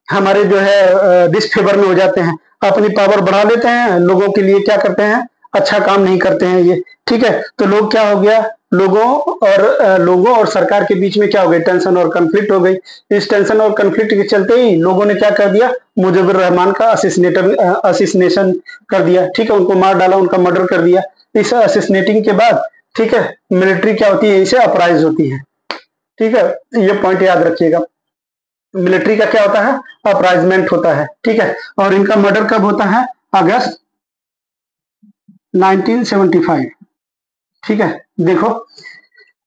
हमारे जो है डिसफेवर में हो जाते हैं, अपनी पावर बढ़ा लेते हैं, लोगों के लिए क्या करते हैं, अच्छा काम नहीं करते हैं ये। ठीक है, तो लोग क्या हो गया, लोगों और सरकार के बीच में क्या हो गई, टेंशन और कंफ्लिक्ट हो गई। इस टेंशन और कंफ्लिक्ट के चलते ही लोगों ने क्या कर दिया, मुजीबुर रहमान का असिस्नेशन कर दिया। ठीक है, उनको मार डाला, उनका मर्डर कर दिया। इस असिस्नेटिंग के बाद ठीक है, मिलिट्री क्या होती है, इसे अपराइज होती है। ठीक है, ये पॉइंट याद रखिएगा, मिलिट्री का क्या होता है, अपराइजमेंट होता है। ठीक है, और इनका मर्डर कब होता है, अगस्त 1975। ठीक है, देखो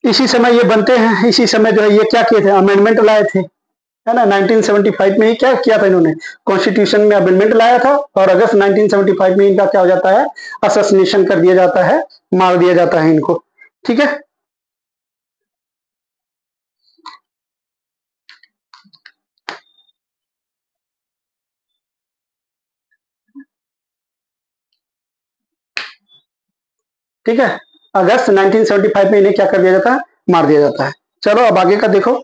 इसी समय ये बनते हैं, इसी समय जो है ये क्या किए थे, अमेंडमेंट लाए थे, है ना, 1975 में ही क्या किया था इन्होंने, कॉन्स्टिट्यूशन में अमेंडमेंट लाया था, और अगस्त 1975 में इनका क्या हो जाता है, असैसिनेशन कर दिया जाता है, मार दिया जाता है इनको। ठीक है, ठीक है, अगस्त 1975 में इन्हें क्या कर दिया जाता है, मार दिया जाता है। चलो अब आगे का देखो,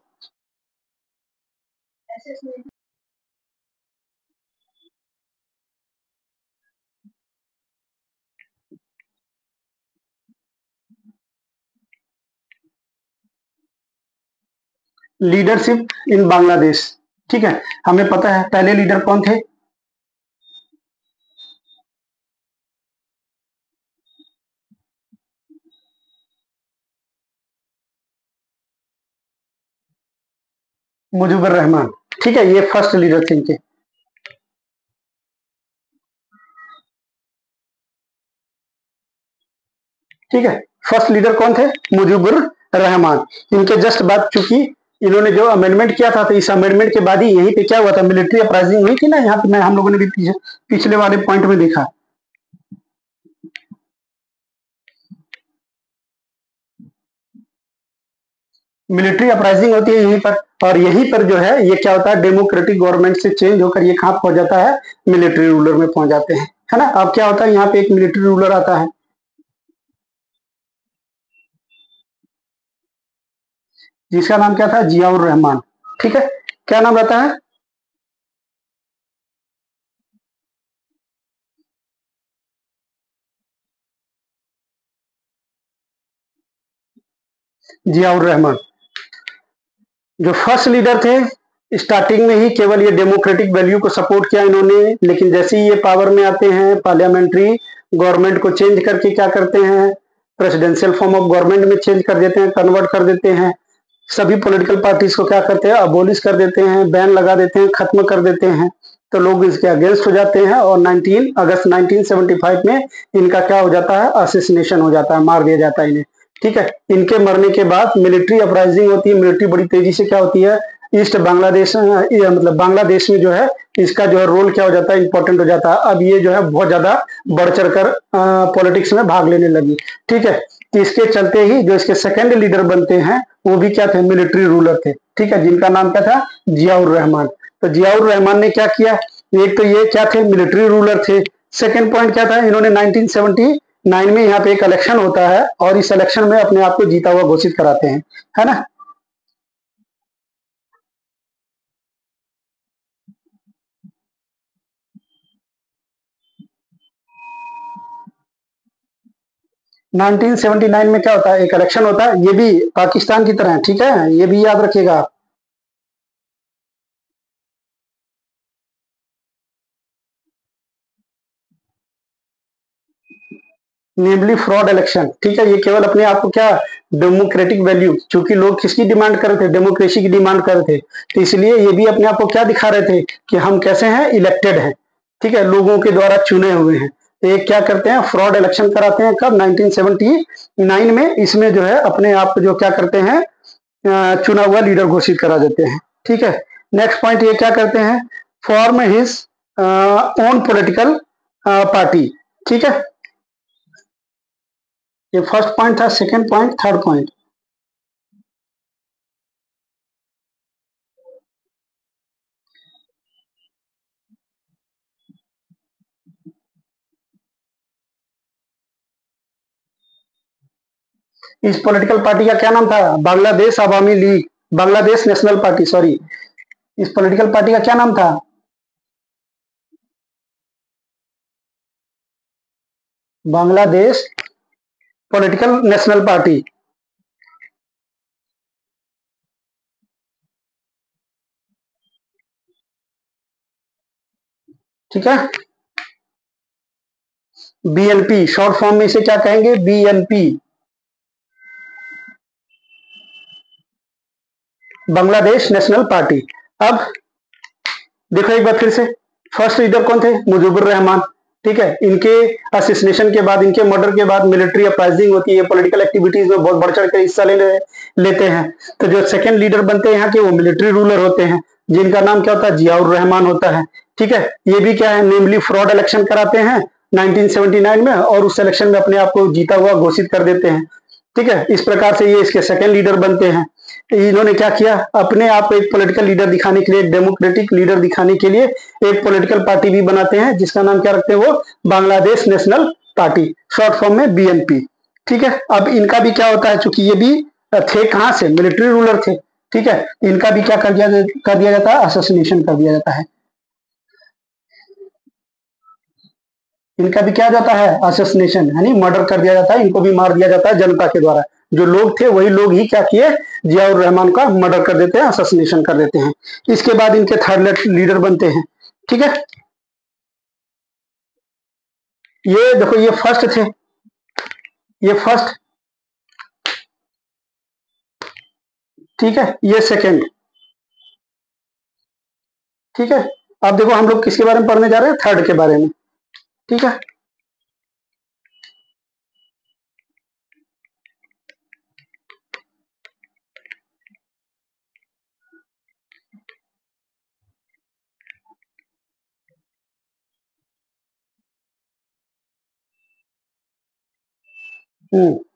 लीडरशिप इन बांग्लादेश। ठीक है, हमें पता है पहले लीडर कौन थे, मुजीबुर रहमान। ठीक है, ये फर्स्ट लीडर थे इनके। ठीक है, फर्स्ट लीडर कौन थे, मुजीबुर रहमान। इनके जस्ट बाद, चूंकि इन्होंने जो अमेंडमेंट किया था, तो इस अमेंडमेंट के बाद ही यहीं पे क्या हुआ था, मिलिट्री अपराइजिंग हुई थी ना, यहाँ पे मैं हम लोगों ने भी पिछले वाले पॉइंट में देखा। मिलिट्री अपराइजिंग होती है यहीं पर, और यहीं पर जो है ये क्या होता है, डेमोक्रेटिक गवर्नमेंट से चेंज होकर ये कहाँ पहुंच जाता है, मिलिट्री रूलर में पहुंच जाते हैं, है ना। अब क्या होता है, यहाँ पे एक मिलिट्री रूलर आता है, जिसका नाम क्या था, जियाउर रहमान। ठीक है, क्या नाम रहता है, जियाउर रहमान। जो फर्स्ट लीडर थे, स्टार्टिंग में ही केवल ये डेमोक्रेटिक वैल्यू को सपोर्ट किया इन्होंने, लेकिन जैसे ही ये पावर में आते हैं, पार्लियामेंट्री गवर्नमेंट को चेंज करके क्या करते हैं, प्रेसिडेंशियल फॉर्म ऑफ गवर्नमेंट में चेंज कर देते हैं, कन्वर्ट कर देते हैं। सभी पॉलिटिकल पार्टीज को क्या करते हैं, अबोलिश कर देते हैं, बैन लगा देते हैं, खत्म कर देते हैं। तो लोग इसके अगेंस्ट हो जाते हैं, और 19 अगस्त 1975 में इनका क्या हो जाता है, असिसिनेशन हो जाता है, मार दिया जाता है इन्हें। ठीक है, इनके मरने के बाद मिलिट्री अपराइजिंग होती है, मिलिट्री बड़ी तेजी से क्या होती है, ईस्ट बांग्लादेश, मतलब बांग्लादेश में जो है इसका जो है रोल क्या हो जाता है, इंपॉर्टेंट हो जाता है। अब ये जो है बहुत ज्यादा बढ़ चढ़कर पॉलिटिक्स में भाग लेने लगी। ठीक है, तो इसके चलते ही जो इसके सेकंड लीडर बनते हैं, वो भी क्या थे, मिलिट्री रूलर थे। ठीक है, जिनका नाम क्या था, जियाउर रहमान। तो जियाउर रहमान ने क्या किया, एक तो ये क्या थे, मिलिट्री रूलर थे। सेकंड पॉइंट क्या था, इन्होंने 1970 1979 में यहाँ पे एक इलेक्शन होता है और इस इलेक्शन में अपने आप को जीता हुआ घोषित कराते हैं, है ना। नाइनटीन 79 में क्या होता है, एक इलेक्शन होता है, ये भी पाकिस्तान की तरह है, ठीक है, ये भी याद रखिएगा आप। नेमली फ्रॉड इलेक्शन, ठीक है, ये केवल अपने आप को क्या, डेमोक्रेटिक वैल्यू, क्योंकि लोग किसकी डिमांड कर रहे थे, डेमोक्रेसी की डिमांड कर रहे थे, तो इसलिए ये भी अपने आप को क्या दिखा रहे थे कि हम कैसे हैं, इलेक्टेड हैं, ठीक है, लोगों के द्वारा चुने हुए हैं। तो ये क्या करते हैं, फ्रॉड इलेक्शन कराते हैं, कब, 1979 में। इसमें जो है अपने आप को जो क्या करते हैं, चुना हुआ लीडर घोषित करा देते हैं, ठीक है। नेक्स्ट पॉइंट ये क्या करते हैं, form his own political party, ठीक है। ये फर्स्ट पॉइंट था, सेकंड पॉइंट, थर्ड पॉइंट। इस पॉलिटिकल पार्टी का क्या नाम था, Bangladesh Awami League, Bangladesh National Party, sorry. इस पॉलिटिकल पार्टी का क्या नाम था, बांग्लादेश पॉलिटिकल नेशनल पार्टी, ठीक है। बीएनपी शॉर्ट फॉर्म में इसे क्या कहेंगे, बीएनपी, बांग्लादेश नेशनल पार्टी। अब देखो एक बार फिर से, फर्स्ट लीडर कौन थे, मुजीबुर रहमान, ठीक है। इनके असिस्नेशन के बाद, इनके मर्डर के बाद मिलिट्री अपराइजिंग होती है, पॉलिटिकल एक्टिविटीज में बहुत बढ़ चढ़ कर हिस्सा लेते हैं। तो जो सेकंड लीडर बनते हैं यहाँ के, वो मिलिट्री रूलर होते हैं, जिनका नाम क्या होता है, जियाउर रहमान होता है, ठीक है। ये भी क्या है, नेमली फ्रॉड इलेक्शन कराते हैं 1979 में, और उस इलेक्शन में अपने आप को जीता हुआ घोषित कर देते हैं, ठीक है। इस प्रकार से ये इसके सेकंड लीडर बनते हैं। इन्होंने क्या किया, अपने आप को एक पॉलिटिकल लीडर दिखाने के लिए, एक डेमोक्रेटिक लीडर दिखाने के लिए एक पॉलिटिकल पार्टी भी बनाते हैं, जिसका नाम क्या रखते हैं वो, Bangladesh National party, short form में बीएनपी, ठीक है। अब इनका भी क्या होता है, चूंकि ये भी थे कहां से, मिलिट्री रूलर थे, ठीक है। इनका भी क्या कर दिया जाता है, असोसिनेशन कर दिया जाता है, इनका भी क्या जाता है, असोसिनेशन, यानी मर्डर कर दिया जाता है, इनको भी मार दिया जाता है जनता के द्वारा। जो लोग थे वही लोग ही क्या किए, जियाउर रहमान का मर्डर कर देते हैं, असोसिनेशन कर देते हैं। इसके बाद इनके थर्ड लीडर बनते हैं, ठीक है। ये देखो, ये फर्स्ट थे, ये फर्स्ट, ठीक है, ये सेकंड, ठीक है। अब देखो हम लोग किसके बारे में पढ़ने जा रहे हैं, थर्ड के बारे में, ठीक है।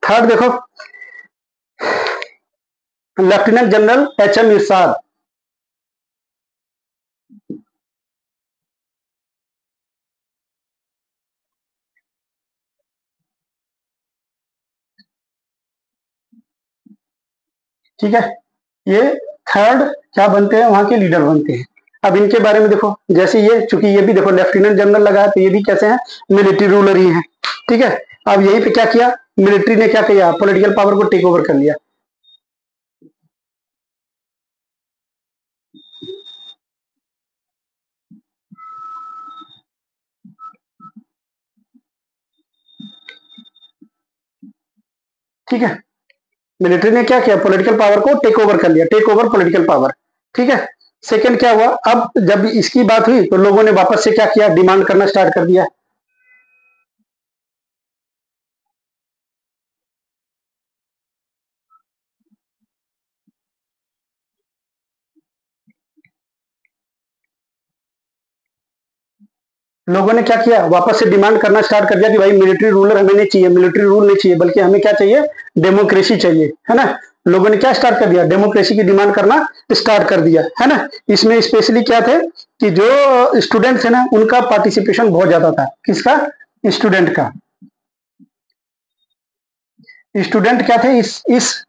थर्ड देखो, लेफ्टिनेंट जनरल एच एम इरशाद, ठीक है। ये थर्ड क्या बनते हैं, वहां के लीडर बनते हैं। अब इनके बारे में देखो, जैसे ये, चूंकि ये भी देखो लेफ्टिनेंट जनरल लगा है, तो ये भी कैसे हैं, मिलिट्री रूलर ही हैं, ठीक है। अब यहीं पे क्या किया, मिलिट्री ने क्या किया, पॉलिटिकल पावर को टेक ओवर कर लिया, ठीक है। मिलिट्री ने क्या किया, पॉलिटिकल पावर को टेक ओवर कर लिया, टेक ओवर पॉलिटिकल पावर, ठीक है। सेकंड क्या हुआ, अब जब इसकी बात हुई तो लोगों ने वापस से क्या किया, डिमांड करना स्टार्ट कर दिया। लोगों ने क्या किया, वापस से डिमांड करना स्टार्ट कर दिया कि भाई मिलिट्री रूलर हमें नहीं चाहिए, मिलिट्री रूल नहीं चाहिए, बल्कि हमें क्या चाहिए, डेमोक्रेसी चाहिए, है ना। लोगों ने क्या स्टार्ट कर दिया, डेमोक्रेसी की डिमांड करना स्टार्ट कर दिया, है ना। इसमें स्पेशली क्या थे कि जो स्टूडेंट्स है ना, उनका पार्टिसिपेशन बहुत ज्यादा था, किसका, स्टूडेंट का, स्टूडेंट क्या थे, इस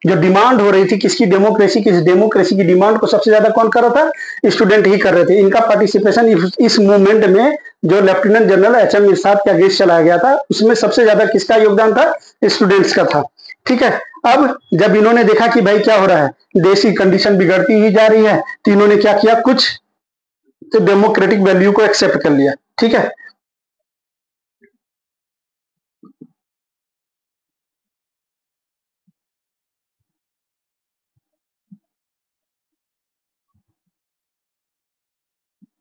जो डिमांड हो रही थी किसकी, डेमोक्रेसी की, डेमोक्रेसी की डिमांड को सबसे ज्यादा कौन कर रहा था, स्टूडेंट ही कर रहे थे। इनका पार्टिसिपेशन इस मूवमेंट में जो लेफ्टिनेंट जनरल एच.एम. इरशाद के अगेंस्ट चलाया गया था, उसमें सबसे ज्यादा किसका योगदान था, स्टूडेंट्स का था। ठीक है, अब जब इन्होंने देखा कि भाई क्या हो रहा है, देश की कंडीशन बिगड़ती ही जा रही है, तो इन्होंने क्या किया, कुछ तो डेमोक्रेटिक वैल्यू को एक्सेप्ट कर लिया। ठीक है,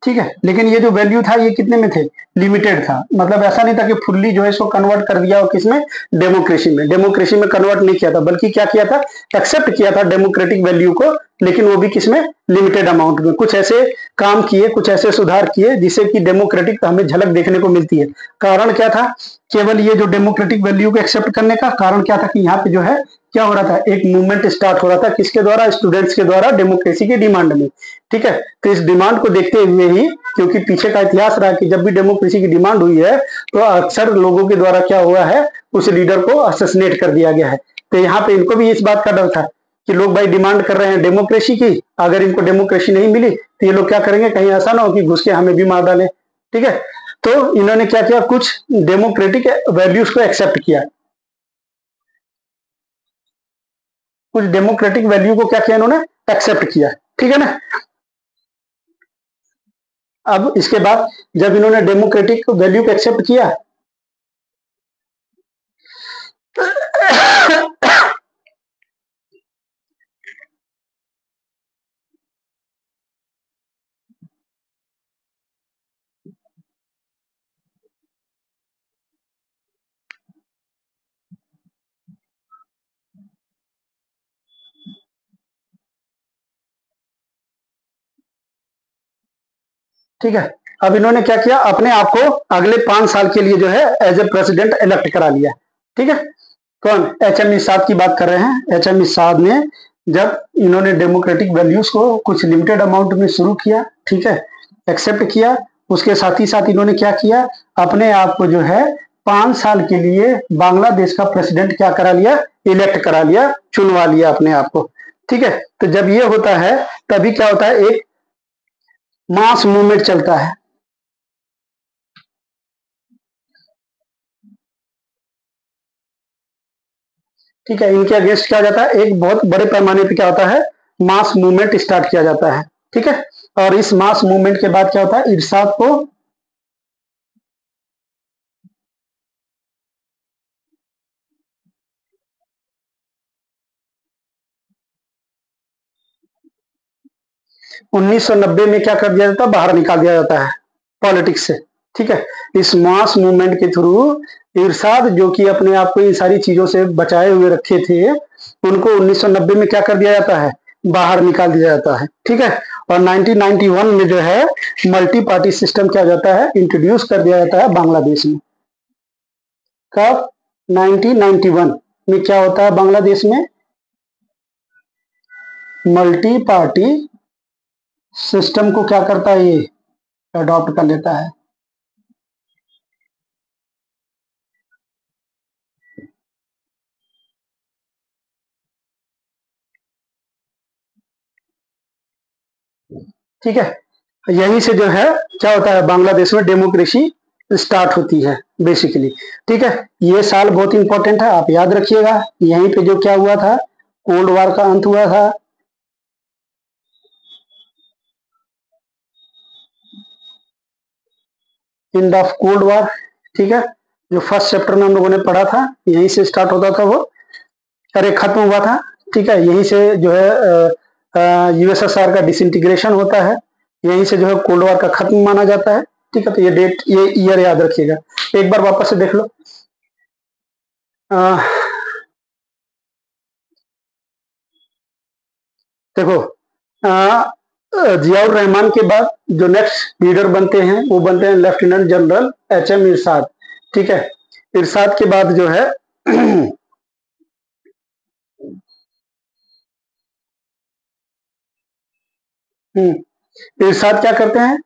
ठीक है, लेकिन ये जो वैल्यू था ये कितने में थे, लिमिटेड था। मतलब ऐसा नहीं था कि फुल्ली जो है इसको कन्वर्ट कर दिया, और किसमें, डेमोक्रेसी में कन्वर्ट नहीं किया था, बल्कि क्या किया था, एक्सेप्ट किया था डेमोक्रेटिक वैल्यू को, लेकिन वो भी किसमें, लिमिटेड अमाउंट में। कुछ ऐसे काम किए, कुछ ऐसे सुधार किए जिससे कि डेमोक्रेटिक हमें झलक देखने को मिलती है। कारण क्या था, केवल ये जो डेमोक्रेटिक वैल्यू को एक्सेप्ट करने का कारण क्या था कि यहाँ पे जो है क्या हो रहा था, एक मूवमेंट स्टार्ट हो रहा था, किसके द्वारा, स्टूडेंट्स के द्वारा, डेमोक्रेसी की डिमांड में। ठीक है, तो इस डिमांड को देखते हुए ही, क्योंकि पीछे का इतिहास रहा कि जब भी डेमोक्रेसी की डिमांड हुई है तो अक्सर लोगों के द्वारा क्या हुआ है, उस लीडर को असैसिनेट कर दिया गया है। तो यहाँ पे इनको भी इस बात का डर था कि लोग भाई डिमांड कर रहे हैं डेमोक्रेसी की, अगर इनको डेमोक्रेसी नहीं मिली तो ये लोग क्या करेंगे, कहीं ऐसा ना हो कि घुस के हमें भी मार डालें। ठीक है, तो इन्होंने क्या किया, कुछ डेमोक्रेटिक वैल्यूज को एक्सेप्ट किया, कुछ डेमोक्रेटिक वैल्यू को क्या किया इन्होंने, एक्सेप्ट किया। ठीक है ना, अब इसके बाद जब इन्होंने डेमोक्रेटिक वैल्यू को एक्सेप्ट किया, ठीक है, अब इन्होंने क्या किया, अपने आप को अगले 5 साल के लिए जो है एज ए प्रेसिडेंट इलेक्ट करा लिया। ठीक है, कौन, एच.एम. इरशाद की बात कर रहे हैं। एच.एम. इरशाद ने जब इन्होंने डेमोक्रेटिक वैल्यूज को कुछ लिमिटेड अमाउंट में शुरू किया, ठीक है, एक्सेप्ट किया, उसके साथ ही साथ इन्होंने क्या किया, अपने आप को जो है 5 साल के लिए बांग्लादेश का प्रेसिडेंट क्या करा लिया, इलेक्ट करा लिया, चुनवा लिया अपने आप को। ठीक है, तो जब ये होता है तभी क्या होता है, एक मास मूवमेंट चलता है। ठीक है, इनके अगेंस्ट किया जाता है, एक बहुत बड़े पैमाने पे क्या होता है, मास मूवमेंट स्टार्ट किया जाता है। ठीक है, और इस मास मूवमेंट के बाद क्या होता है, इरशाद को 1990 में क्या कर दिया जाता है, बाहर निकाल दिया जाता है पॉलिटिक्स से। ठीक है, इस मास मूवमेंट के थ्रू इरशाद जो कि अपने आप को इन सारी चीजों से बचाए हुए रखे थे, उनको 1990 में क्या कर दिया जाता है, बाहर निकाल दिया जाता है। ठीक है, और 1991 में जो है मल्टी पार्टी सिस्टम क्या जाता है, इंट्रोड्यूस कर दिया जाता है बांग्लादेश में। कब, 1991 में क्या होता है बांग्लादेश में, मल्टी पार्टी सिस्टम को क्या करता है, ये अडॉप्ट कर लेता है। ठीक है, यहीं से जो है क्या होता है, बांग्लादेश में डेमोक्रेसी स्टार्ट होती है बेसिकली। ठीक है, ये साल बहुत इंपॉर्टेंट है, आप याद रखिएगा। यहीं पे जो क्या हुआ था, कोल्ड वार का अंत हुआ था। End of cold war. ठीक है, जो फर्स्ट चैप्टर में हम लोगों ने पढ़ा था, यहीं से स्टार्ट होता था वो, अरे खत्म हुआ था। ठीक है, यहीं से जो है यूएसएसआर का डिसइंटीग्रेशन होता है, यहीं से जो है कोल्ड वॉर का खत्म माना जाता है। ठीक है, तो ये डेट, ये ईयर याद रखिएगा, एक बार वापस से देख लो। अ, देखो, जियाउर रहमान के बाद जो नेक्स्ट लीडर बनते हैं वो बनते हैं लेफ्टिनेंट जनरल एच.एम. इरशाद। ठीक है, इरशाद के बाद जो है इरशाद क्या करते हैं,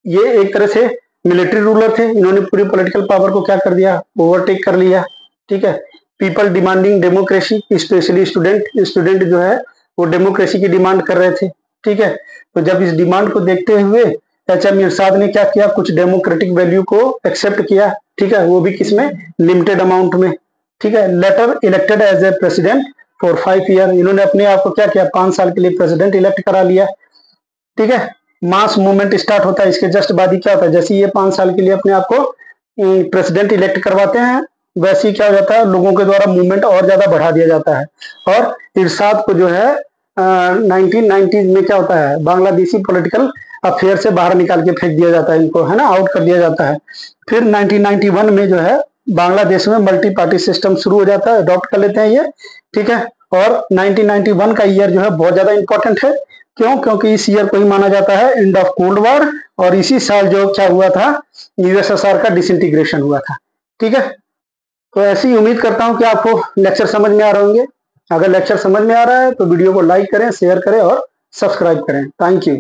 ये एक तरह से मिलिट्री रूलर थे, इन्होंने पूरी पॉलिटिकल पावर को क्या कर दिया, ओवरटेक कर लिया। ठीक है, people demanding democracy, specially student जो है वो डेमोक्रेसी की डिमांड कर रहे थे। ठीक है, तो जब इस डिमांड को देखते हुए HM इरशाद ने क्या किया, कुछ डेमोक्रेटिक वैल्यू को एक्सेप्ट किया। ठीक है, वो भी किसमें, लिमिटेड अमाउंट में। ठीक है, later elected as a president for 5 year, इन्होंने अपने आप को क्या किया, 5 साल के लिए प्रेसिडेंट इलेक्ट करा लिया। ठीक है, मास मूवमेंट स्टार्ट होता है, इसके जस्ट बाद ही क्या होता है, जैसे ये 5 साल के लिए अपने आप को प्रेसिडेंट इलेक्ट करवाते हैं, वैसे ही क्या हो जाता है, लोगों के द्वारा मूवमेंट और ज्यादा बढ़ा दिया जाता है। और इरशाद को जो है 1990 में क्या होता है, बांग्लादेशी पॉलिटिकल अफेयर से बाहर निकाल के फेंक दिया जाता है, इनको है ना, आउट कर दिया जाता है। फिर 1991 में जो है बांग्लादेश में मल्टी पार्टी सिस्टम शुरू हो जाता है, अडॉप्ट कर लेते हैं ये। ठीक है, और 1991 का ईयर जो है बहुत ज्यादा इंपॉर्टेंट है। क्यों? क्योंकि इस ईयर को ही माना जाता है एंड ऑफ कोल्ड वॉर, और इसी साल जो क्या हुआ था, USSR का डिसइंटीग्रेशन हुआ था। ठीक है, तो ऐसी उम्मीद करता हूं कि आपको लेक्चर समझ में आ रहे होंगे। अगर लेक्चर समझ में आ रहा है तो वीडियो को लाइक करें, शेयर करें और सब्सक्राइब करें। Thank you.